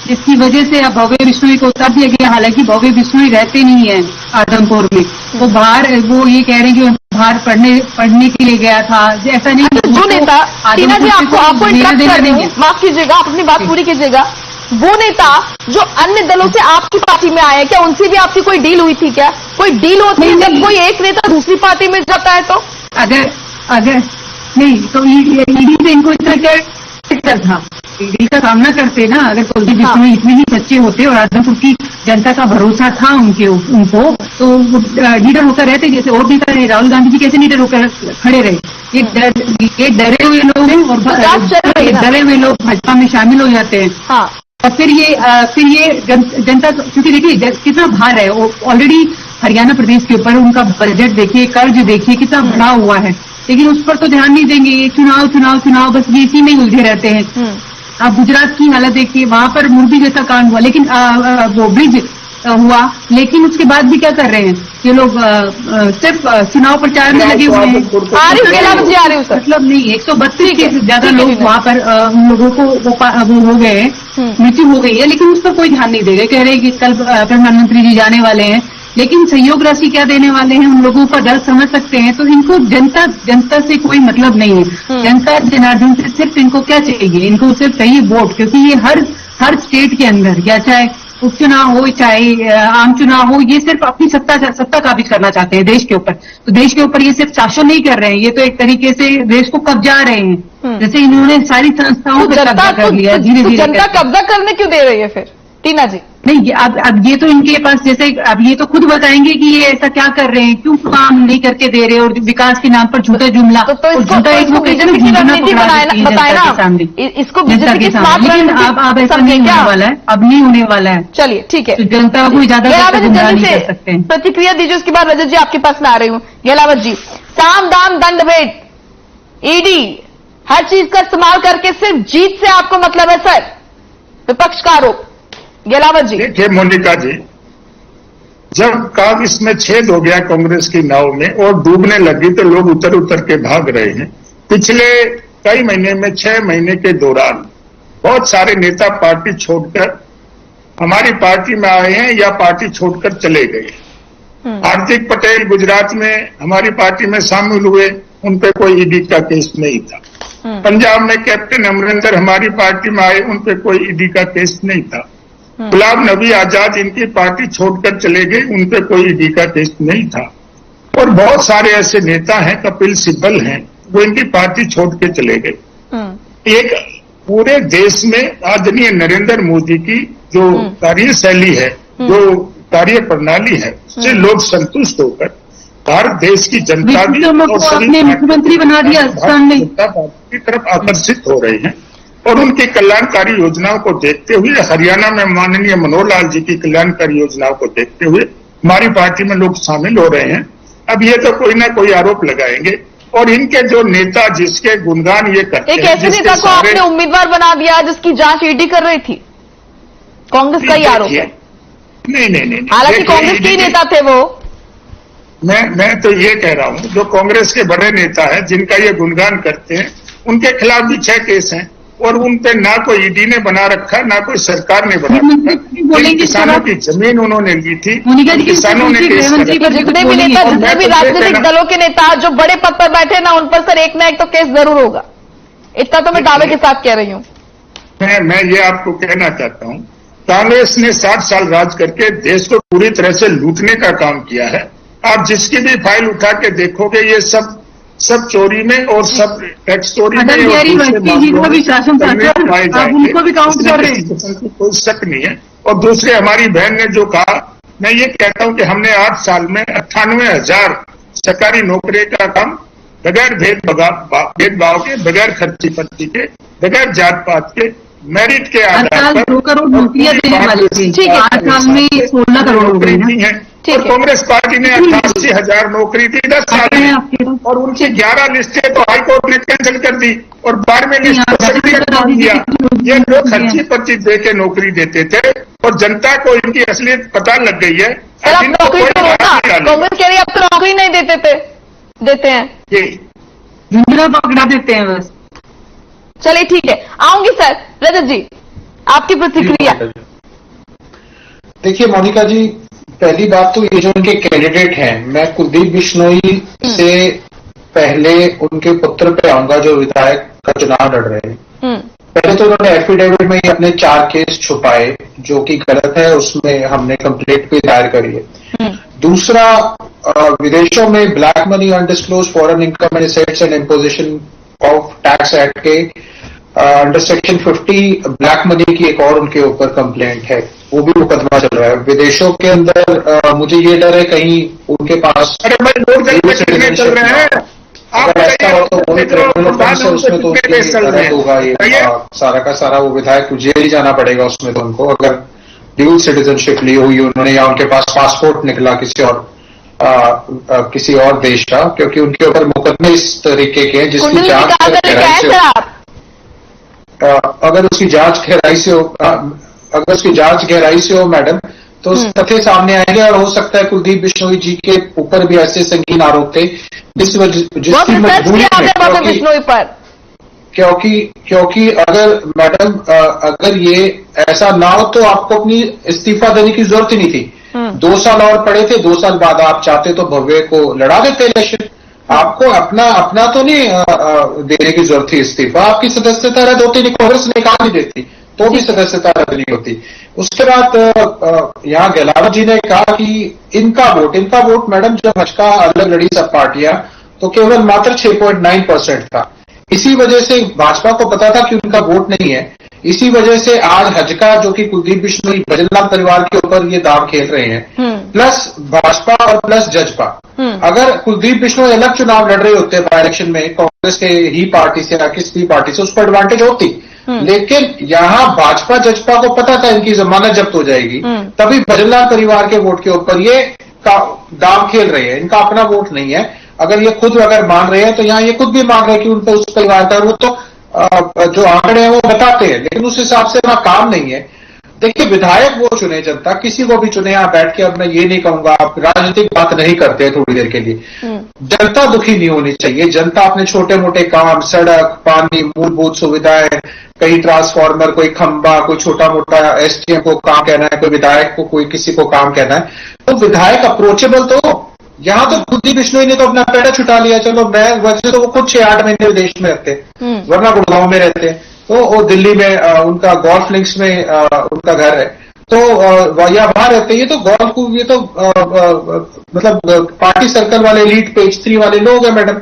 जिसकी वजह से अब भव्य बिश्नोई को उतार दिया गया। हालांकि भव्य बिश्नोई रहते नहीं है आदमपुर में, वो बाहर, वो ये कह रहे हैं कि बाहर पढ़ने के लिए गया था। ऐसा नहीं है जो नेता, टीना जी आपको इंटरप्ट कर देंगे, माफ कीजिएगा, आप अपनी बात पूरी कीजिएगा। वो नेता जो अन्य दलों से आपकी पार्टी में आए, क्या उनसे भी आपकी कोई डील हुई थी? क्या कोई डील होती है जब कोई एक नेता दूसरी पार्टी में जाता है? तो अगर नहीं तो ईडी से इनको इतना क्या था, ईडी का सामना करते ना। अगर कुलदीप बिश्नोई इतने ही सच्चे होते और आदमपुर की जनता का भरोसा था उनको तो लीडर होकर रहते। जैसे और नेता रहे, राहुल गांधी जी कैसे लीडर होकर खड़े रहे? ये डरे हुए लोग हैं और डरे हुए लोग भाजपा में शामिल हो जाते हैं। और फिर ये जनता, क्योंकि देखिए कितना भार है ऑलरेडी हरियाणा प्रदेश के ऊपर। उनका बजट देखिए, कर्ज देखिए कितना बढ़ा हुआ है, लेकिन उस पर तो ध्यान नहीं देंगे। ये चुनाव बस ये इसी में ही उलझे रहते हैं। आप गुजरात की हालत देखिए, वहां पर मुर्गी जैसा कांड हुआ, लेकिन वो ब्रिज हुआ, लेकिन उसके बाद भी क्या कर रहे हैं ये लोग? सिर्फ चुनाव प्रचार में लगे हुए हैं। मतलब नहीं, 132 के ज्यादा लोग वहां पर उन लोगों को वो हो गए हैं, मृत्यु हो गई है, लेकिन उस पर कोई ध्यान नहीं दे रहे। कह रहे हैं कि कल प्रधानमंत्री जी जाने वाले हैं, लेकिन सहयोग राशि क्या देने वाले हैं उन लोगों का दर्द समझ सकते हैं। तो इनको जनता से कोई मतलब नहीं है। जनता जनार्दन से सिर्फ इनको क्या चाहिए? इनको सिर्फ चाहिए वोट, क्योंकि ये हर स्टेट के अंदर, या चाहे उपचुनाव हो चाहे आम चुनाव हो, ये सिर्फ अपनी सत्ता काबिज करना चाहते हैं देश के ऊपर। तो देश के ऊपर ये सिर्फ शासन नहीं कर रहे हैं, ये तो एक तरीके से देश को कब्जा रहे हैं। जैसे इन्होंने सारी संस्थाओं पर कब्जा कर लिया धीरे धीरे। जनता कब्जा करने क्यों दे रही है फिर टीना जी? नहीं, अब ये तो इनके पास, जैसे अब ये तो खुद बताएंगे कि ये ऐसा क्या कर रहे हैं, क्यों काम नहीं करके दे रहे, और विकास के नाम पर झूठा जुमला। तो इसको बीजेपी की रणनीति बताए ना, इसको बीजेपी की स्मार्ट रणनीति। लेकिन अब ऐसा नहीं होने वाला है, अब नहीं होने वाला है। चलिए ठीक है, तो जनता को ज्यादा नहीं कर सकते हैं। प्रतिक्रिया दीजिए, उसके बाद रजत जी आपके पास में आ रही हूँ। गहलोत जी, साम दाम दंड भेद, ईडी हर चीज का इस्तेमाल करके सिर्फ जीत से आपको मतलब है सर, विपक्ष का आरोप। गहलोत जी, देखिए मोनिका जी, जब इसमें छेद हो गया कांग्रेस की नाव में और डूबने लगी तो लोग उतर के भाग रहे हैं। पिछले कई महीने में, 6 महीने के दौरान बहुत सारे नेता पार्टी छोड़कर हमारी पार्टी में आए हैं या पार्टी छोड़कर चले गए। हार्दिक पटेल गुजरात में हमारी पार्टी में शामिल हुए, उन पे कोई ईडी का केस नहीं था। पंजाब में कैप्टन अमरिंदर हमारी पार्टी में आए, उन पे कोई ईडी का केस नहीं था। गुलाम नबी आजाद इनकी पार्टी छोड़कर चले गए, उन पे कोई ईडी का केस नहीं था। और बहुत सारे ऐसे नेता हैं, कपिल सिब्बल हैं, वो इनकी पार्टी छोड़ के चले गए। एक पूरे देश में आदरणीय नरेंद्र मोदी की जो कार्यशैली है, जो कार्य प्रणाली है, उससे लोग संतुष्ट होकर भारत देश की जनता भी और सभी मुख्यमंत्री बना दिया की तरफ आकर्षित हो रहे हैं। और उनकी कल्याणकारी योजनाओं को देखते हुए, हरियाणा में माननीय मनोहर लाल जी की कल्याणकारी योजनाओं को देखते हुए हमारी पार्टी में लोग शामिल हो रहे हैं। अब ये तो कोई ना कोई आरोप लगाएंगे, और इनके जो नेता जिसके गुणगान ये करते हैं, एक ऐसे नेता को आपने उम्मीदवार बना दिया जिसकी जांच ईडी कर रही थी, कांग्रेस का ही आरोप है। नहीं, हालांकि कांग्रेस के नेता थे वो। मैं तो ये कह रहा हूं, जो कांग्रेस के बड़े नेता है जिनका ये गुणगान करते हैं, उनके खिलाफ भी 6 केस हैं, और उन पे ना कोई ईडी ने बना रखा, ना कोई सरकार ने बना रखा। किसानों की जमीन उन्होंने ली थी, किसानों ने केस जितने भी नेता, जितने भी राजनीतिक दलों के नेता जो बड़े पद पर बैठे ना, उन पर सर एक ना एक तो केस जरूर होगा। इतना तो मैं दावे के साथ कह रही हूँ। मैं ये आपको कहना चाहता हूँ, कांग्रेस ने 60 साल राज करके देश को पूरी तरह से लूटने का काम किया है। आप जिसकी भी फाइल उठा के देखोगे, ये सब चोरी में और सब टैक्स चोरी में उनको भी काउंट कर रहे हैं, कोई शक नहीं है। और दूसरे, हमारी बहन ने जो कहा, मैं ये कहता हूं कि हमने 8 साल में 98,000 सरकारी नौकरी का काम बगैर भेदभाव के, बगैर खर्ची पत्ती के, बगैर जात पात के, मेरिट के आधार पर 2 करोड़ नौकरियां देने वाले थे। 8 साल में 16 करोड़ हो गई है। और कांग्रेस पार्टी ने 88,000 नौकरी दी 10 साल में, और उनकी 11 लिस्टें तो हाईकोर्ट ने कैंसिल कर दी और बाद में लिस्ट को सक्रिय कर दिया। ये लोग खर्ची पत्ती दे के नौकरी देते थे और जनता को इनकी असलियत पता लग गई है। कांग्रेस कह रही है अब तो नौकरी नहीं देते हैं, जी झुंझुना पकड़ा देते हैं बस। चलिए ठीक है, आऊंगी सर। रजत जी, आपकी प्रतिक्रिया। देखिए मोनिका जी, पहली बात तो ये जो उनके कैंडिडेट हैं, मैं कुलदीप बिश्नोई से पहले उनके पुत्र पे आऊंगा जो विधायक का चुनाव लड़ रहे हैं। पहले तो उन्होंने एफिडेविट में ही अपने 4 केस छुपाए, जो कि गलत है, उसमें हमने कंप्लेंट भी दायर करी है। दूसरा, विदेशों में black money, undisclosed foreign income and assets and imposition of tax act के अंडर सेक्शन 50 ब्लैक मनी की एक और उनके ऊपर कंप्लेंट है, वो भी मुकदमा चल रहा है विदेशों के अंदर। मुझे ये डर है कहीं उनके पास चल रहे हैं, अगर ऐसा हो तो उसमें तो उनकी होगा, ये सारा का सारा वो विधायक जेल ही जाना पड़ेगा उसमें तो उनको, अगर ड्यूल सिटीजनशिप ली हुई उन्होंने या उनके पास पासपोर्ट निकला किसी और देश का, क्योंकि उनके ऊपर मुकदमे इस तरीके के हैं जिसकी जांच अगर उसकी जांच गहराई से हो मैडम, तो तथ्य सामने आएंगे और हो सकता है कुलदीप बिश्नोई जी के ऊपर भी ऐसे संगीन आरोप थे जिसकी मजबूरी में, क्योंकि अगर मैडम अगर ये ऐसा ना हो तो आपको अपनी इस्तीफा देने की जरूरत ही नहीं थी। 2 साल और पड़े थे, 2 साल बाद आप चाहते तो भव्य को लड़ा देते इलेक्शन। आपको अपना तो नहीं देने की जरूरत थी इस्तीफा, आपकी सदस्यता रद्द होती नहीं, कांग्रेस निकाल नहीं देती तो भी सदस्यता रद्द नहीं होती। उसके बाद यहाँ गहलोत जी ने कहा कि इनका वोट मैडम जब भाजपा अलग लड़ी सब पार्टियां तो केवल मात्र 6.9% था। इसी वजह से भाजपा को पता था कि उनका वोट नहीं है, इसी वजह से आज हजका जो कि कुलदीप बिश्नोई भजनलाल परिवार के ऊपर ये दाव खेल रहे हैं, प्लस भाजपा और प्लस जजपा। अगर कुलदीप बिश्नोई अलग चुनाव लड़ रहे होते बाई इलेक्शन में कांग्रेस के ही पार्टी से या किसी पार्टी से, उसको एडवांटेज होती, लेकिन यहां भाजपा जजपा को पता था इनकी जमानत जब्त हो जाएगी, तभी भजनलाल परिवार के वोट के ऊपर ये दाव खेल रहे हैं। इनका अपना वोट नहीं है, अगर ये खुद अगर मान रहे हैं तो यहाँ ये खुद भी मान रहे हैं कि उन पर उस परिवार का वो तो जो आंकड़े हैं वो बताते हैं, लेकिन उस हिसाब से वहां काम नहीं है। देखिए विधायक वो चुने, जनता किसी को भी चुने। यहाँ बैठ के अब मैं ये नहीं कहूंगा, आप राजनीतिक बात नहीं करते थोड़ी देर के लिए, जनता दुखी नहीं होनी चाहिए। जनता अपने छोटे मोटे काम, सड़क, पानी, मूलभूत सुविधाएं, कहीं ट्रांसफार्मर, कोई खंबा, कोई छोटा मोटा एसडीएम को काम कहना है, कोई विधायक को कोई किसी को काम कहना है, तो विधायक अप्रोचेबल तो। यहां तो कुलदीप बिश्नोई ने तो अपना पेड़ा छुटा लिया, चलो मैं वैसे तो वो खुद 6-8 महीने विदेश में रहते, वरना गुड़गांव में रहते, तो वो दिल्ली में उनका गोल्फ लिंक्स में उनका घर है, तो या वहां रहते। ये तो गोल्फ को ये तो मतलब पार्टी सर्कल वाले लीड पेज 3 वाले लोग हैं मैडम।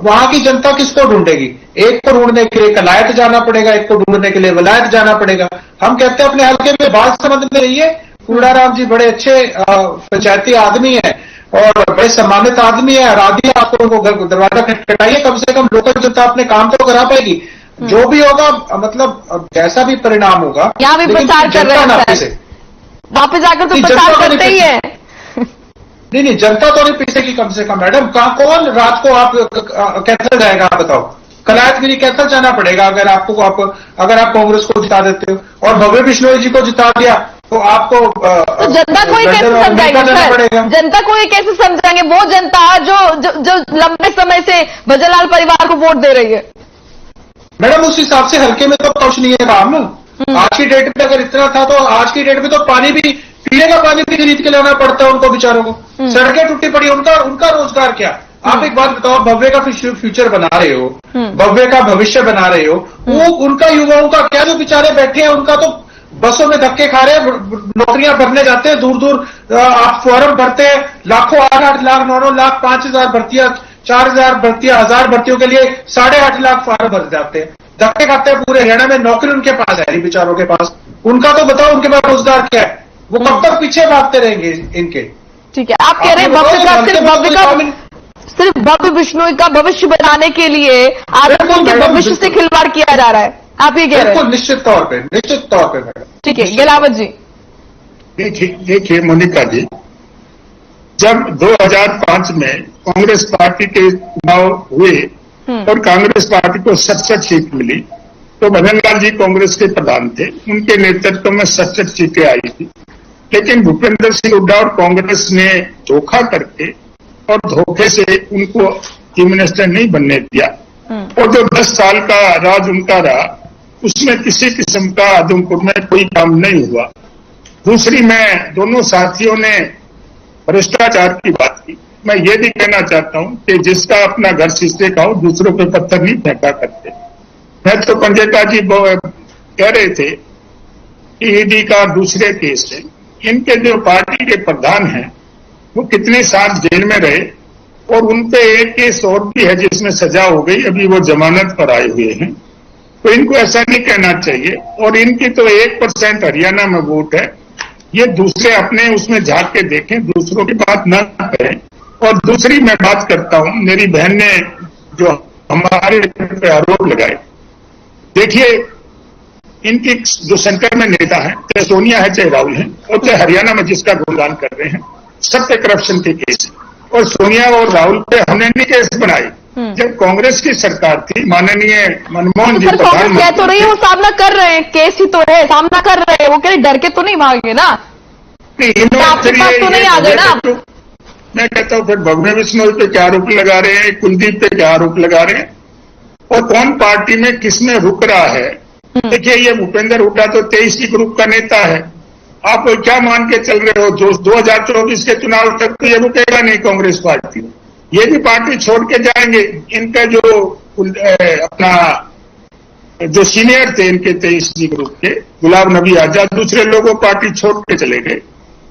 वहां की जनता किसको ढूंढेगी? एक को ढूंढने के लिए कलायत जाना पड़ेगा, एक को ढूंढने के लिए वलायत जाना पड़ेगा। हम कहते हैं अपने हल्के में बात संबंध में रहिए। कूड़ाराम जी बड़े अच्छे पंचायती आदमी है और बड़े सम्मानित आदमी है, राधी आपको उनको दरवाजा खटखटाइए, कम से कम लोकल जनता अपने काम तो करा पाएगी। जो भी होगा मतलब जैसा भी परिणाम होगा, यहाँ भी प्रचार कर रहे हैं, वापस आकर तो प्रचार करते ही है। नहीं, जनता तो नहीं पीछेगी कम से कम मैडम। कौन रात को आप कैथल जाएगा आप बताओ? कलायतगिरी कैथल जाना पड़ेगा अगर आप कांग्रेस को जिता देते हो, और भव्य बिश्नोई जी को जिता दिया तो आपको तो जनता को ये कैसे समझाएंगे? जनता को ये कैसे समझाएंगे? वो जनता जो लंबे समय से भजनलाल परिवार को वोट दे रही है मैडम, उस हिसाब से हल्के में तो कुछ नहीं है काम। आज की डेट में अगर इतना था तो आज की डेट में तो पानी भी, पीने का पानी भी खरीद के लाना पड़ता है उनको बेचारों को। सड़कें टूटी पड़ी, उनका रोजगार क्या? आप एक बात बताओ, भव्य का फ्यूचर बना रहे हो, भव्य का भविष्य बना रहे हो, वो उनका युवाओं का क्या? जो बेचारे बैठे हैं उनका तो बसों में धक्के खा रहे हैं, नौकरियां भरने जाते हैं दूर दूर, आप फॉर्म भरते हैं, लाखों 8-8 लाख 9-9 लाख 5,000 भर्तियां, 4,000 भर्तियां, 1,000 भर्तियों के लिए 8.5 लाख फॉर्म भर जाते हैं, धक्के खाते हैं पूरे हरियाणा में। नौकरी उनके पास है नहीं बेचारों के पास, उनका तो बताओ उनके पास रोजगार क्या है? वो कब तक पीछे भागते रहेंगे इनके? ठीक है, आप कह रहे हैं सिर्फ भव्य बिश्नोई का भविष्य बनाने के लिए आदमपुर के भविष्य से खिलवाड़ किया जा रहा है, आप ये कह रहे हैं? निश्चित तौर पे मैडम। ठीक है, गिलावत जी। देखिए मोनिका जी, जब 2005 में कांग्रेस पार्टी के चुनाव हुए और कांग्रेस पार्टी को 67 सीट मिली, तो मदन लाल जी कांग्रेस के प्रधान थे, उनके नेतृत्व में 67 सीटें आई थी। लेकिन भूपेंद्र सिंह हुड्डा और कांग्रेस ने धोखा करके और धोखे से उनको चीफ मिनिस्टर नहीं बनने दिया, और जो 10 साल का राज उनका रहा उसमें किसी किस्म का आदमपुर में कोई काम नहीं हुआ। दूसरी, मैं दोनों साथियों ने भ्रष्टाचार की बात की। मैं ये भी कहना चाहता हूं कि जिसका अपना घर शीशे का हो, दूसरों पे पत्थर नहीं फेंका करते। मैं तो पंजेका जी कह रहे थे कि ईडी का दूसरे केस है, इनके जो पार्टी के प्रधान हैं वो कितने साल जेल में रहे, और उनपे एक केस और भी है जिसमें सजा हो गई, अभी वो जमानत पर आए हुए हैं। तो इनको ऐसा नहीं कहना चाहिए। और इनकी तो 1% हरियाणा में वोट है, ये दूसरे अपने उसमें झांक के देखें, दूसरों की बात न करें। और दूसरी मैं बात करता हूं, मेरी बहन ने जो हमारे पे आरोप लगाए, देखिए इनकी जो संकट में नेता है, चाहे सोनिया है चाहे राहुल है, और चाहे हरियाणा में जिसका गुणगान कर रहे हैं, सब पे करप्शन के केस है। और सोनिया और राहुल पे हमने नहीं केस बनाए। जब कांग्रेस की सरकार थी, माननीय मनमोहन जी प्रधानमंत्री कह तो रही है, वो सामना कर रहे हैं, केस ही तो है, सामना कर रहे हैं, वो कह रहे डर के तो नहीं भागे ना, आपके पास तो नहीं आ गए ना। मैं कहता हूं फिर भव्य बिश्नोई पे क्या आरोप लगा रहे हैं, कुलदीप पे क्या आरोप लगा रहे हैं, और कौन पार्टी में किसमें रुक रहा है। देखिए, ये भूपेंद्र हुड्डा तो 23 ग्रुप का नेता है, आप क्या मान के चल रहे हो? जो 2024 के चुनाव तक तो ये रुकेगा नहीं कांग्रेस पार्टी, ये भी पार्टी छोड़ के जाएंगे। इनका जो अपना जो सीनियर थे इनके 23 ग्रुप के, गुलाम नबी आजाद, दूसरे लोगों पार्टी छोड़ के चले गए,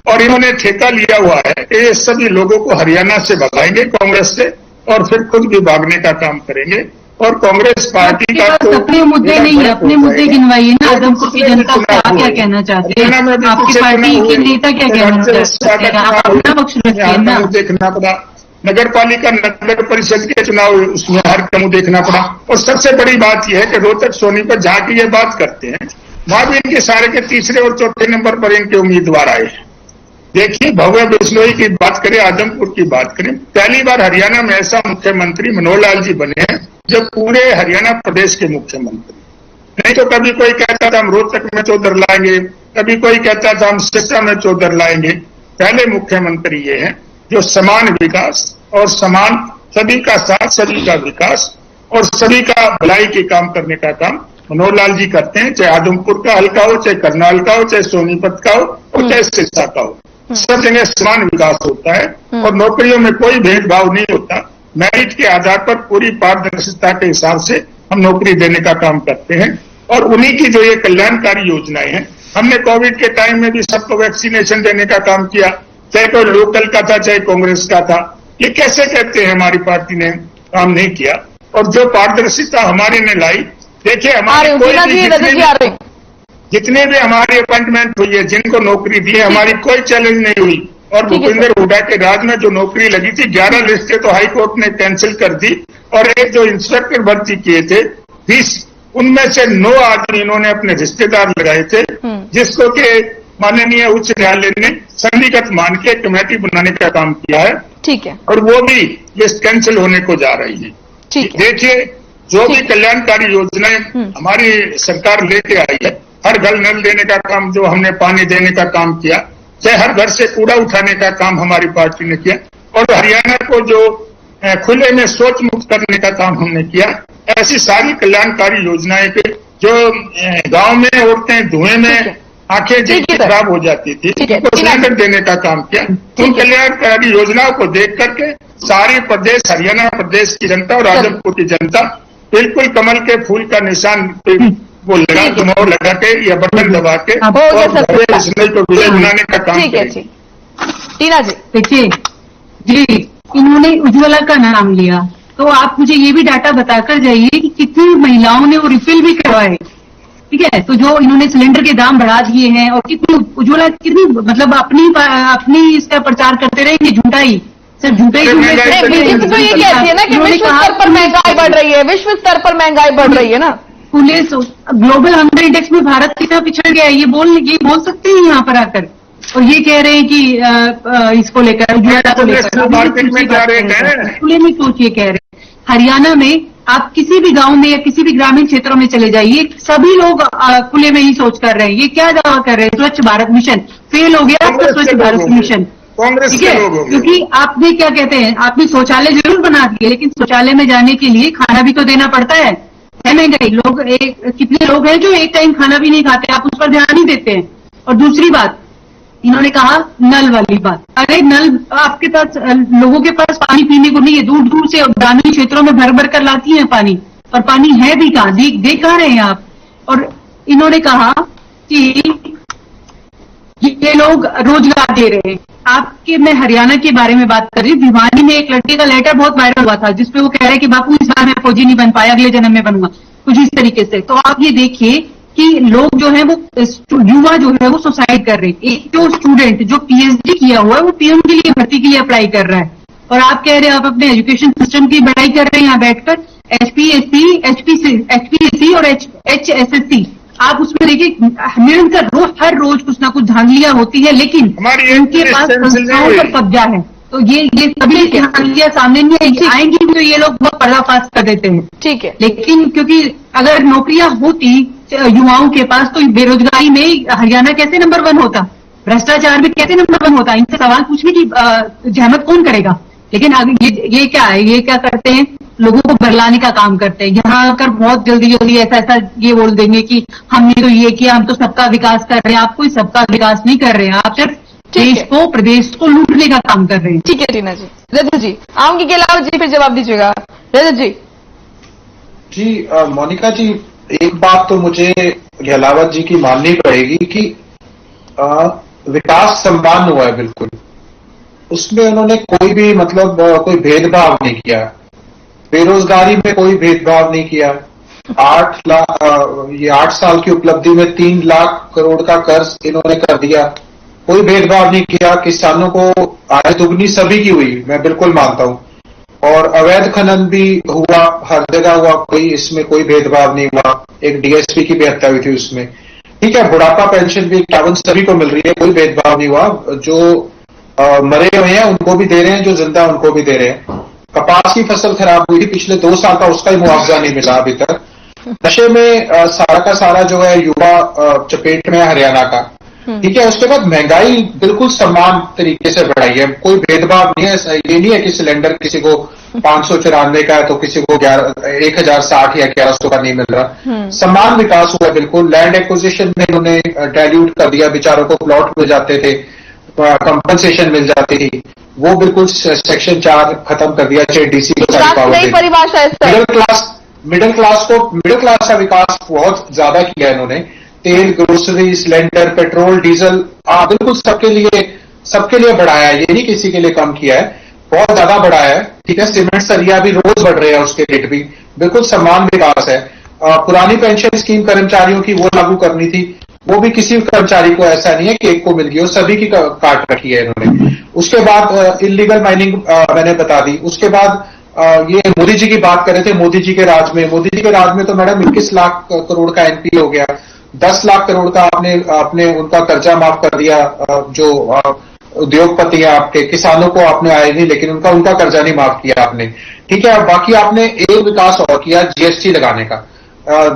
और इन्होंने ठेका लिया हुआ है कि ये सभी लोगों को हरियाणा से भगाएंगे कांग्रेस से, और फिर खुद भी भागने का काम करेंगे। और कांग्रेस पार्टी का तो अपने मुद्दे नहीं है, अपने मुद्दे गिनवाइए ना। आदमपुर की जनता को आप क्या कहना चाहते हैं? आपकी पार्टी के नेता क्या कहना चाहते हैं? आप अपना पक्ष रखिए ना। देखना पड़ा, नगर पालिका नगर परिषद के चुनाव, उसमें हर कम देखना पड़ा। और सबसे बड़ी बात यह है कि रोहतक सोनीपत जहां की ये बात करते हैं, वहां भी इनके सारे के तीसरे और चौथे नंबर पर इनके उम्मीदवार आए हैं। देखिए, भव्य बिश्नोई की बात करें, आदमपुर की बात करें, पहली बार हरियाणा में ऐसा मुख्यमंत्री मनोहर लाल जी बने हैं जो पूरे हरियाणा प्रदेश के मुख्यमंत्री। नहीं तो कभी कोई कहता था हम रोहतक में चौधर लाएंगे, कभी कोई कहता था हम सिरसा में चौधर लाएंगे। पहले मुख्यमंत्री ये हैं जो समान विकास और समान सभी का साथ, सभी का विकास और सभी का भलाई के काम करने का काम मनोहर लाल जी करते हैं। चाहे आदमपुर का हल्का हो, चाहे करनाल का हो, चाहे सोनीपत का हो और चाहे सिरसा का हो, सब जगह समान विकास होता है और नौकरियों में कोई भेदभाव नहीं होता। मेरिट के आधार पर पूरी पारदर्शिता के हिसाब से हम नौकरी देने का काम करते हैं। और उन्हीं की जो ये कल्याणकारी योजनाएं हैं, हमने कोविड के टाइम में भी सबको वैक्सीनेशन देने का काम किया, चाहे कोई लोकल का था चाहे कांग्रेस का था। ये कैसे कहते हैं हमारी पार्टी ने काम नहीं किया? और जो पारदर्शिता हमारी ने लाई, देखिए हमारे कोई जितने भी हमारी अपॉइंटमेंट हुई है, जिनको नौकरी दी है, हमारी कोई चैलेंज नहीं हुई। और भूपेंद्र हुड्डा के राज में जो नौकरी लगी थी, 11 लिस्टें तो हाईकोर्ट ने कैंसिल कर दी, और एक जो इंस्पेक्टर भर्ती किए थे 20, उनमें से 9 आदमी इन्होंने अपने रिश्तेदार लगाए थे, जिसको कि माननीय उच्च न्यायालय ने संदिग्ध मान के कमेटी बनाने का काम किया है। ठीक है। और वो भी लिस्ट कैंसिल होने को जा रही है। देखिए, जो भी कल्याणकारी योजनाएं हमारी सरकार लेके आई है, हर घर नल देने का काम, जो हमने पानी देने का काम किया, चाहे हर घर से कूड़ा उठाने का काम हमारी पार्टी ने किया, और हरियाणा को जो खुले में शौच मुक्त करने का काम हमने किया, ऐसी सारी कल्याणकारी योजनाएं के जो गांव में औरतें धुएं में आंखें जिनकी खराब हो जाती थी, उनको सिलेंडर देने का काम किया। उन कल्याणकारी योजनाओं को देख करके सारे प्रदेश, हरियाणा प्रदेश की जनता और आजमपुर की जनता बिल्कुल कमल के फूल का निशान वो लगा, मोहर लगा के या बटन दबा के को विजय बनाने का काम करेगी। टीना जी, देखिए जी, इन्होंने उज्ज्वला का नाम लिया, तो आप मुझे ये भी डाटा बताकर जाइए कि कितनी महिलाओं ने वो रिफिल भी करवाए। ठीक है, तो जो इन्होंने सिलेंडर के दाम बढ़ा दिए हैं, और कितनी उज्ज्वला कितनी मतलब अपनी इसका प्रचार करते रहेंगे झूठाई सिर्फ झूठे ही बीजेपी तो ये कहती है ना कि विश्व स्तर पर महंगाई बढ़ रही है, विश्व स्तर पर महंगाई बढ़ रही है ना। पुलिस ग्लोबल हंगर इंडेक्स में भारत कितना पिछड़ गया है, ये बोल सकते हैं यहाँ पर आकर, और ये कह रहे हैं कि इसको लेकर खुले में सोच ये कह रहे हैं। हरियाणा में आप किसी भी गांव में या किसी भी ग्रामीण क्षेत्रों में चले जाइए, सभी लोग खुले में ही सोच कर रहे हैं। ये क्या दावा कर रहे हैं? स्वच्छ भारत मिशन फेल हो गया, आपका स्वच्छ भारत मिशन, ठीक है? क्योंकि आपने क्या कहते हैं, आपने शौचालय जरूर बना दिए, लेकिन शौचालय में जाने के लिए खाना भी तो देना पड़ता है महंगाई। लोग कितने लोग हैं जो एक टाइम खाना भी नहीं खाते, आप उस पर ध्यान नहीं देते हैं। और दूसरी बात, इन्होंने कहा नल वाली बात। अरे नल आपके पास, लोगों के पास पानी पीने को नहीं है, दूर दूर से ग्रामीण क्षेत्रों में भर भर कर लाती है पानी, और पानी है भी कहाँ, देख कहाँ रहे हैं आप। और इन्होंने कहा कि ये लोग रोजगार दे रहे हैं। आपके, मैं हरियाणा के बारे में बात कर रही हूँ। भिवानी में एक लड़के का लेटर बहुत वायरल हुआ था, जिसपे वो कह रहे हैं कि बापू इस बार मैं फौजी नहीं बन पाया, अगले जन्म में बनूंगा, कुछ इस तरीके से। तो आप ये देखिए कि लोग जो है वो, युवा जो है वो सुसाइड कर रहे हैं। एक जो स्टूडेंट जो पीएचडी किया हुआ है वो पीएम के लिए, भर्ती के लिए अप्लाई कर रहा है, और आप कह रहे हैं आप अपने एजुकेशन सिस्टम की बढ़ाई कर रहे हैं यहाँ बैठकर। एचपीएससी और एचएसएससी, आप उसमें देखिए निरंतर हर रोज कुछ ना कुछ धांधलियां होती है, लेकिन उनके पास संस्थाओं पर कब्जा है। तो ये सभी धांधलियां सामने नहीं आएंगी तो ये लोग बहुत पर्दाफाश कर देते हैं, ठीक है। लेकिन क्योंकि अगर नौकरियां होती युवाओं के पास, तो बेरोजगारी में हरियाणा कैसे नंबर 1 होता, भ्रष्टाचार में कैसे नंबर 1 होता। इनसे सवाल पूछने की जहमत कौन करेगा? लेकिन ये क्या है, ये क्या करते हैं, लोगों को बरलाने का काम करते हैं। यहाँ आकर बहुत जल्दी जल्दी ऐसा ये बोल देंगे कि हमने तो ये किया, हम तो सबका विकास कर रहे हैं। आप कोई सबका विकास नहीं कर रहे हैं, आप सिर्फ देश को, प्रदेश को लूटने का काम कर रहे हैं। ठीक है टीना जी। रजत जी आऊंगी, गिलावत जी फिर जवाब दीजिएगा। रजत जी मोनिका जी, एक बात तो मुझे गहलावत जी की माननी पड़ेगी कि विकास सम्मान हुआ है, बिल्कुल उसमें उन्होंने कोई भी मतलब कोई भेदभाव नहीं किया, बेरोजगारी में कोई भेदभाव नहीं किया। 8 साल की उपलब्धि में 3 लाख करोड़ का कर्ज इन्होंने कर दिया, कोई भेदभाव नहीं किया। किसानों को आय दुगनी सभी की हुई, मैं बिल्कुल मानता हूं, और अवैध खनन भी हुआ, हर जगह हुआ, कोई इसमें कोई भेदभाव नहीं हुआ। एक डीएसपी की भी हत्या हुई थी उसमें, ठीक है। बुढ़ापा पेंशन भी 51 सभी को मिल रही है, कोई भेदभाव नहीं हुआ। जो मरे हुए हैं उनको भी दे रहे हैं, जो जिंदा है उनको भी दे रहे हैं। कपास की फसल खराब हुई थी पिछले 2 साल का, उसका ही मुआवजा नहीं मिला अभी तक। नशे में सारा का सारा जो है युवा चपेट में हरियाणा का, ठीक है। उसके बाद महंगाई बिल्कुल समान तरीके से बढ़ाई है, कोई भेदभाव नहीं है। ये नहीं है कि सिलेंडर किसी को 594 का है तो किसी को 1060 या 1100 का नहीं मिल रहा। समान विकास हुआ बिल्कुल। लैंड एक्विजिशन में इन्होंने डाइल्यूट कर दिया, बेचारों को प्लॉट मिल जाते थे, कंपनसेशन मिल जाती थी, वो बिल्कुल सेक्शन 4 खत्म कर दिया। चाहे डीसी को मिडिल क्लास का विकास बहुत ज्यादा किया इन्होंने। तेल, ग्रोसरी, सिलेंडर, पेट्रोल, डीजल बिल्कुल सबके लिए बढ़ाया है, ये नहीं किसी के लिए कम किया है, बहुत ज्यादा बढ़ाया है, ठीक है। सीमेंट सरिया भी रोज बढ़ रहे हैं, उसके रेट भी बिल्कुल समान विकास है। पुरानी पेंशन स्कीम कर्मचारियों की वो लागू करनी थी, वो भी किसी कर्मचारी को ऐसा नहीं है कि एक को मिल गई, वो सभी की काट रखी है इन्होंने। उसके बाद इलीगल माइनिंग मैंने बता दी। उसके बाद ये मोदी जी की बात कर रहे थे, मोदी जी के राज में तो मैडम 21 लाख करोड़ का एनपीए हो गया, 10 लाख करोड़ का आपने उनका कर्जा माफ कर दिया। जो उद्योगपति है आपके, किसानों को आपने आए नहीं, लेकिन उनका कर्जा नहीं माफ किया आपने, ठीक है। बाकी आपने एक विकास और किया, जीएसटी लगाने का।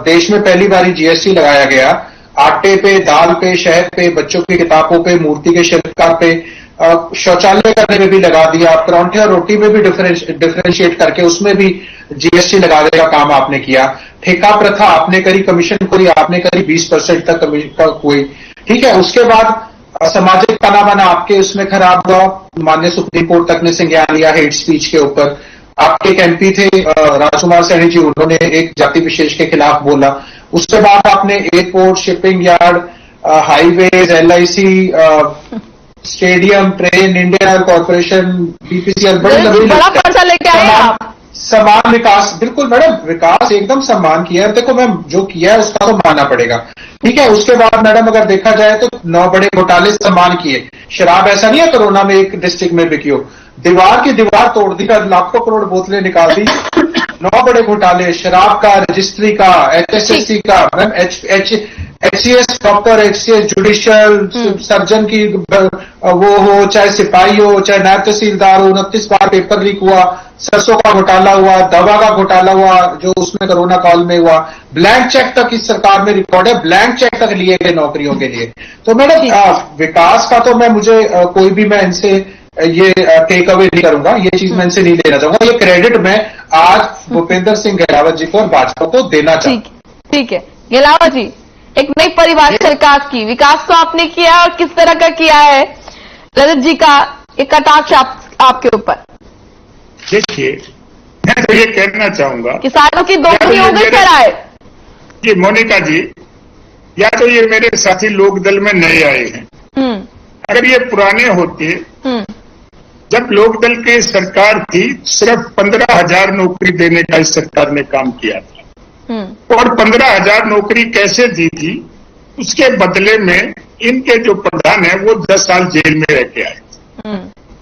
देश में पहली बार जीएसटी लगाया गया, आटे पे, दाल पे, शहद पे, बच्चों की किताबों पे, मूर्ति के शिल्पकार पे, शौचालय करने में भी लगा दिया। परांठे और रोटी में भी डिफरेंशिएट करके उसमें भी जीएसटी लगाने का काम आपने किया। ठेका प्रथा आपने करी, कमीशन करी आपने करी, 20% तक हुई, ठीक है। उसके बाद सामाजिक ताना बाना आपके उसमें खराब हुआ, माननीय सुप्रीम कोर्ट तक ने संज्ञान लिया हेट स्पीच के ऊपर। आपके एक एमपी थे राजकुमार सैनी जी, उन्होंने एक जाति विशेष के खिलाफ बोला। उसके बाद आपने airport, shipping yard, highways, LIC, stadium, train, Indian oil corporation, BPCL, बड़ा खर्चा लेके आए आप। समान विकास, बिल्कुल मैडम, विकास एकदम सम्मान किया है। देखो मैम, जो किया है उसका तो मानना पड़ेगा, ठीक है। उसके बाद मैडम अगर देखा जाए तो 9 बड़े घोटाले सम्मान किए। शराब ऐसा नहीं है कोरोना में एक डिस्ट्रिक्ट में बिकी हो, दीवार की दीवार तोड़ दी, लाखों करोड़ बोतलें निकाल दी। 9 बड़े घोटाले, शराब का, रजिस्ट्री का, HSSC का, ma'am HCS proper, HCS judicial surgeon की वो हो, चाहे सिपाही हो, चाहे नायब तहसीलदार हो, 29 बार पेपर लीक हुआ, सरसों का घोटाला हुआ, दवा का घोटाला हुआ जो उसमें कोरोना काल में हुआ, ब्लैंक चेक तक इस सरकार में रिकॉर्ड है, ब्लैंक चेक तक लिए गए नौकरियों के लिए। तो मैडम विकास का तो मैं कोई भी मैं इनसे ये टेक अवे नहीं करूंगा, ये चीज मैं इनसे नहीं लेना चाहूंगा। ये क्रेडिट मैं आज भूपेंद्र सिंह गहलावत जी को और भाजपा को देना चाहूंगा। ठीक है गहलावत जी, एक नई परिभाषा विकास की, विकास तो आपने किया और किस तरह का किया है, रजत जी का एक कटाक्ष आपके ऊपर। देखिए, मैं तो ये कहना चाहूंगा, किसानों की दोगुनी हो गई कराए। जी मोनिका जी, या तो ये मेरे साथी लोकदल में नए आए हैं, अगर ये पुराने होते, जब लोकदल की सरकार थी सिर्फ 15,000 नौकरी देने का इस सरकार ने काम किया था, और 15,000 नौकरी कैसे दी थी, उसके बदले में इनके जो प्रधान है वो 10 साल जेल में रह के आए।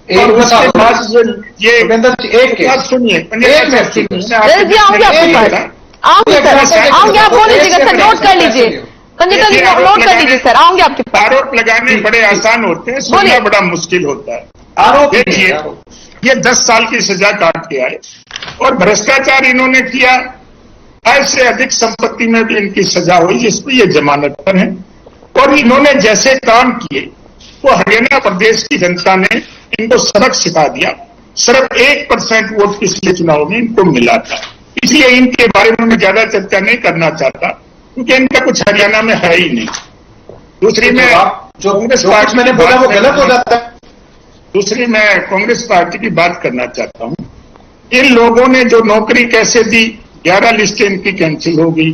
एक उसके बाद ये बात सुनिए, आप बोल लीजिएगा सर, नोट कर लीजिए, नोट कर लीजिए सर, आऊंगे आपके पास। आरोप लगाने बड़े आसान होते हैं, सुनना बड़ा मुश्किल होता है। आरोप देखिए, ये 10 साल की सजा काट के आए और भ्रष्टाचार इन्होंने किया, आय से अधिक संपत्ति में भी इनकी सजा हुई जिसमें ये जमानत पर है, और इन्होंने जैसे काम किए वो हरियाणा प्रदेश की जनता ने इनको सबक सिखा दिया। सिर्फ 1% वोट पिछले चुनाव में इनको मिला था, इसलिए इनके बारे में मैं ज्यादा चर्चा नहीं करना चाहता क्योंकि इनका कुछ हरियाणा में है ही नहीं। दूसरी में कांग्रेस पार्टी मैंने बोला वो गलत हो जाता है। दूसरी मैं कांग्रेस पार्टी की बात करना चाहता हूं, इन लोगों ने जो नौकरी कैसे दी, 11 लिस्टें इनकी कैंसिल हो गई,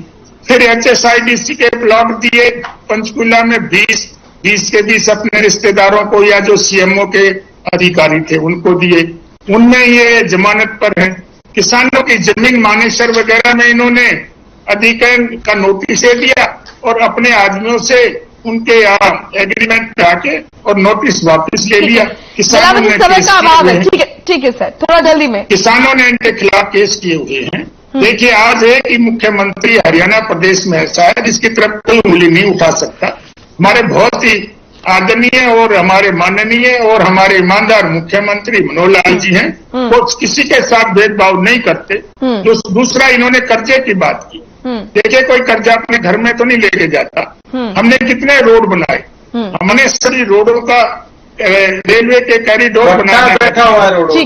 फिर HSIDC के प्लॉट दिए पंचकुला में 20 के 20 अपने रिश्तेदारों को या जो CMO के अधिकारी थे उनको दिए, उनमें ये जमानत पर है। किसानों की जमीन मानेसर वगैरह में इन्होंने अधिकरण का नोटिस दे दिया और अपने आदमियों से उनके यहाँ एग्रीमेंट करा के और नोटिस वापस ले लिया। किसानों ने ठीक है सर, थोड़ा जल्दी में, किसानों ने इनके खिलाफ केस किए हुए हैं। देखिए, आज है कि मुख्यमंत्री हरियाणा प्रदेश में ऐसा है जिसकी तरफ कोई उंगली नहीं उठा सकता। हमारे बहुत ही आदरणीय और हमारे माननीय और हमारे ईमानदार मुख्यमंत्री मनोहर लाल जी हैं, वो किसी के साथ भेदभाव नहीं करते। दूसरा, इन्होंने कर्जे की बात की, देखिए कोई कर्जा अपने घर में तो नहीं लेके जाता। हमने कितने रोड बनाए, हमने सभी रोडों का रेलवे के कॉरिडोर बनाए,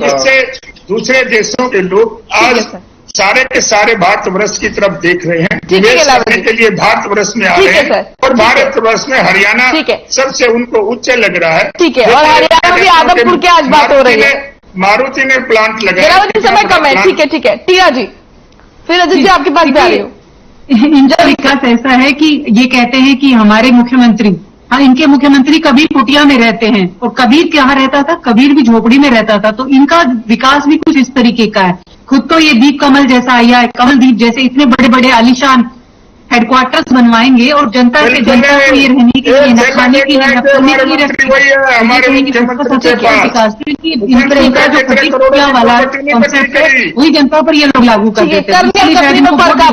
इससे दूसरे देशों के लोग आज सारे के सारे भारतवर्ष की तरफ देख रहे हैं, निवेश करने के लिए भारतवर्ष में आ रहे हैं, और भारतवर्ष में हरियाणा सबसे उनको उच्च लग रहा है। ठीक है, और हरियाणा में आदमपुर की आज बात हो रही है, मारुति ने प्लांट लगाया। समय कम है, ठीक है टीना जी, फिर अजीत जी आपके पास जा रही हूँ। इनका विकास ऐसा है कि ये कहते हैं कि हमारे मुख्यमंत्री, हाँ इनके मुख्यमंत्री कबीर कुटिया में रहते हैं, और कबीर कहाँ रहता था, कबीर भी झोपड़ी में रहता था, तो इनका विकास भी कुछ इस तरीके का है। खुद तो ये दीप कमल जैसा आया है, कमल दीप जैसे इतने बड़े बड़े आलीशान हेडक्वार्टर्स बनवाएंगे और जनता को ये रहने के लिए, न खाने की, न पीने की इनका जो प्रतिक्रिया वाला कॉन्सेप्ट है वही जनता पर ये लोग लागू कर देते हैं।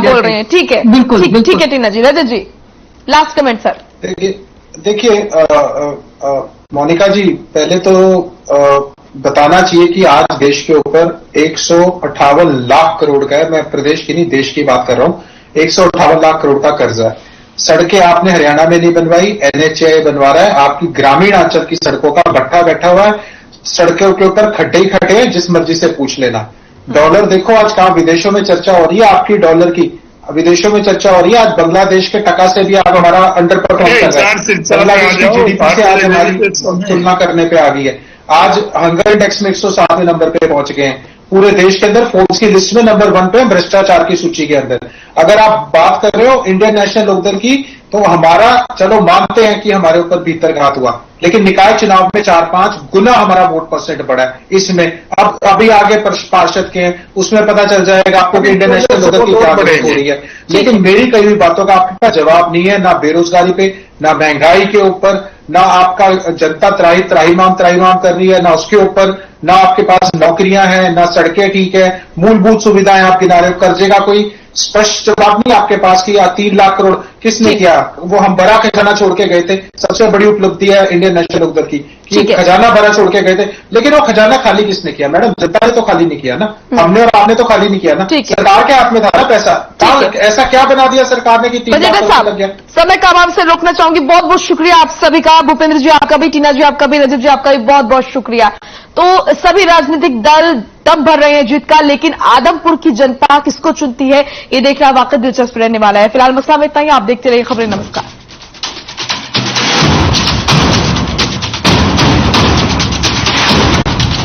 बोल रहे हैं, ठीक है, बिल्कुल ठीक है टीना जी। रजत जी, लास्ट कमेंट सर। देखिए मोनिका जी, पहले तो बताना चाहिए कि आज देश के ऊपर 158 लाख करोड़ का है, मैं प्रदेश की नहीं देश की बात कर रहा हूं, 158 लाख करोड़ का कर्जा है। सड़कें आपने हरियाणा में नहीं बनवाई, NHAI बनवा रहा है। आपकी ग्रामीण अंचल की सड़कों का भट्ठा बैठा हुआ है, सड़कों के ऊपर खड्डे ही खड्डे हैं, जिस मर्जी से पूछ लेना। डॉलर देखो आज कहां विदेशों में चर्चा हो रही है, आपकी डॉलर की विदेशों में चर्चा हो रही है। आज बांग्लादेश के टका से भी आप हमारा अंडर परफॉर्म कर रहे हैं, बांग्लादेश की GDP से आज हमारी तुलना करने पे आ गई है। आज हंगर इंडेक्स में 107वें नंबर पे पहुंच गए हैं। पूरे देश के अंदर फोर्ब्स की लिस्ट में नंबर 1 पे भ्रष्टाचार की सूची के अंदर। अगर आप बात कर रहे हो इंडियन नेशनल लोकदल की, तो हमारा चलो मानते हैं कि हमारे ऊपर भीतरघात हुआ, लेकिन निकाय चुनाव में 4-5 गुना हमारा वोट परसेंट बढ़ा है। इसमें अब अभी आगे पार्षद के हैं, उसमें पता चल जाएगा आपको कि इंडियन नेशनल लोकदल की क्या हो रही है। लेकिन मेरी कई हुई बातों का आपके पास जवाब नहीं है, ना बेरोजगारी पे, ना महंगाई के ऊपर, ना आपका जनता त्राहिमाम कर रही है, ना उसके ऊपर, ना आपके पास नौकरियां हैं, ना सड़कें ठीक है, मूलभूत सुविधाएं आप किनारे, कर्जे का कोई स्पष्ट जवाब नहीं आपके पास कि 3 लाख करोड़ किसने किया। वो हम बड़ा खजाना छोड़ के गए थे, सबसे बड़ी उपलब्धि है इंडियन नेशनल लोकदल की कि खजाना भरा छोड़ के गए थे, लेकिन वो खजाना खाली किसने किया? मैडम जनता ने तो खाली नहीं किया ना, हमने और आपने तो खाली नहीं किया ना, सरकार के हाथ में था ना पैसा। ऐसा क्या बना दिया सरकार ने कि 3 लाख करोड़ लग गया? समय का अभाव से रोकना चाहूंगी। बहुत बहुत शुक्रिया आप सभी का, भूपेंद्र जी आपका भी, टीना जी आपका भी, रजत जी आपका भी बहुत बहुत शुक्रिया। तो सभी राजनीतिक दल दम भर रहे हैं जीत का, लेकिन आदमपुर की जनता किसको चुनती है ये देखना वाकई दिलचस्प रहने वाला है। फिलहाल मसला में इतना ही, आप देखते रहिए खबरें। नमस्कार।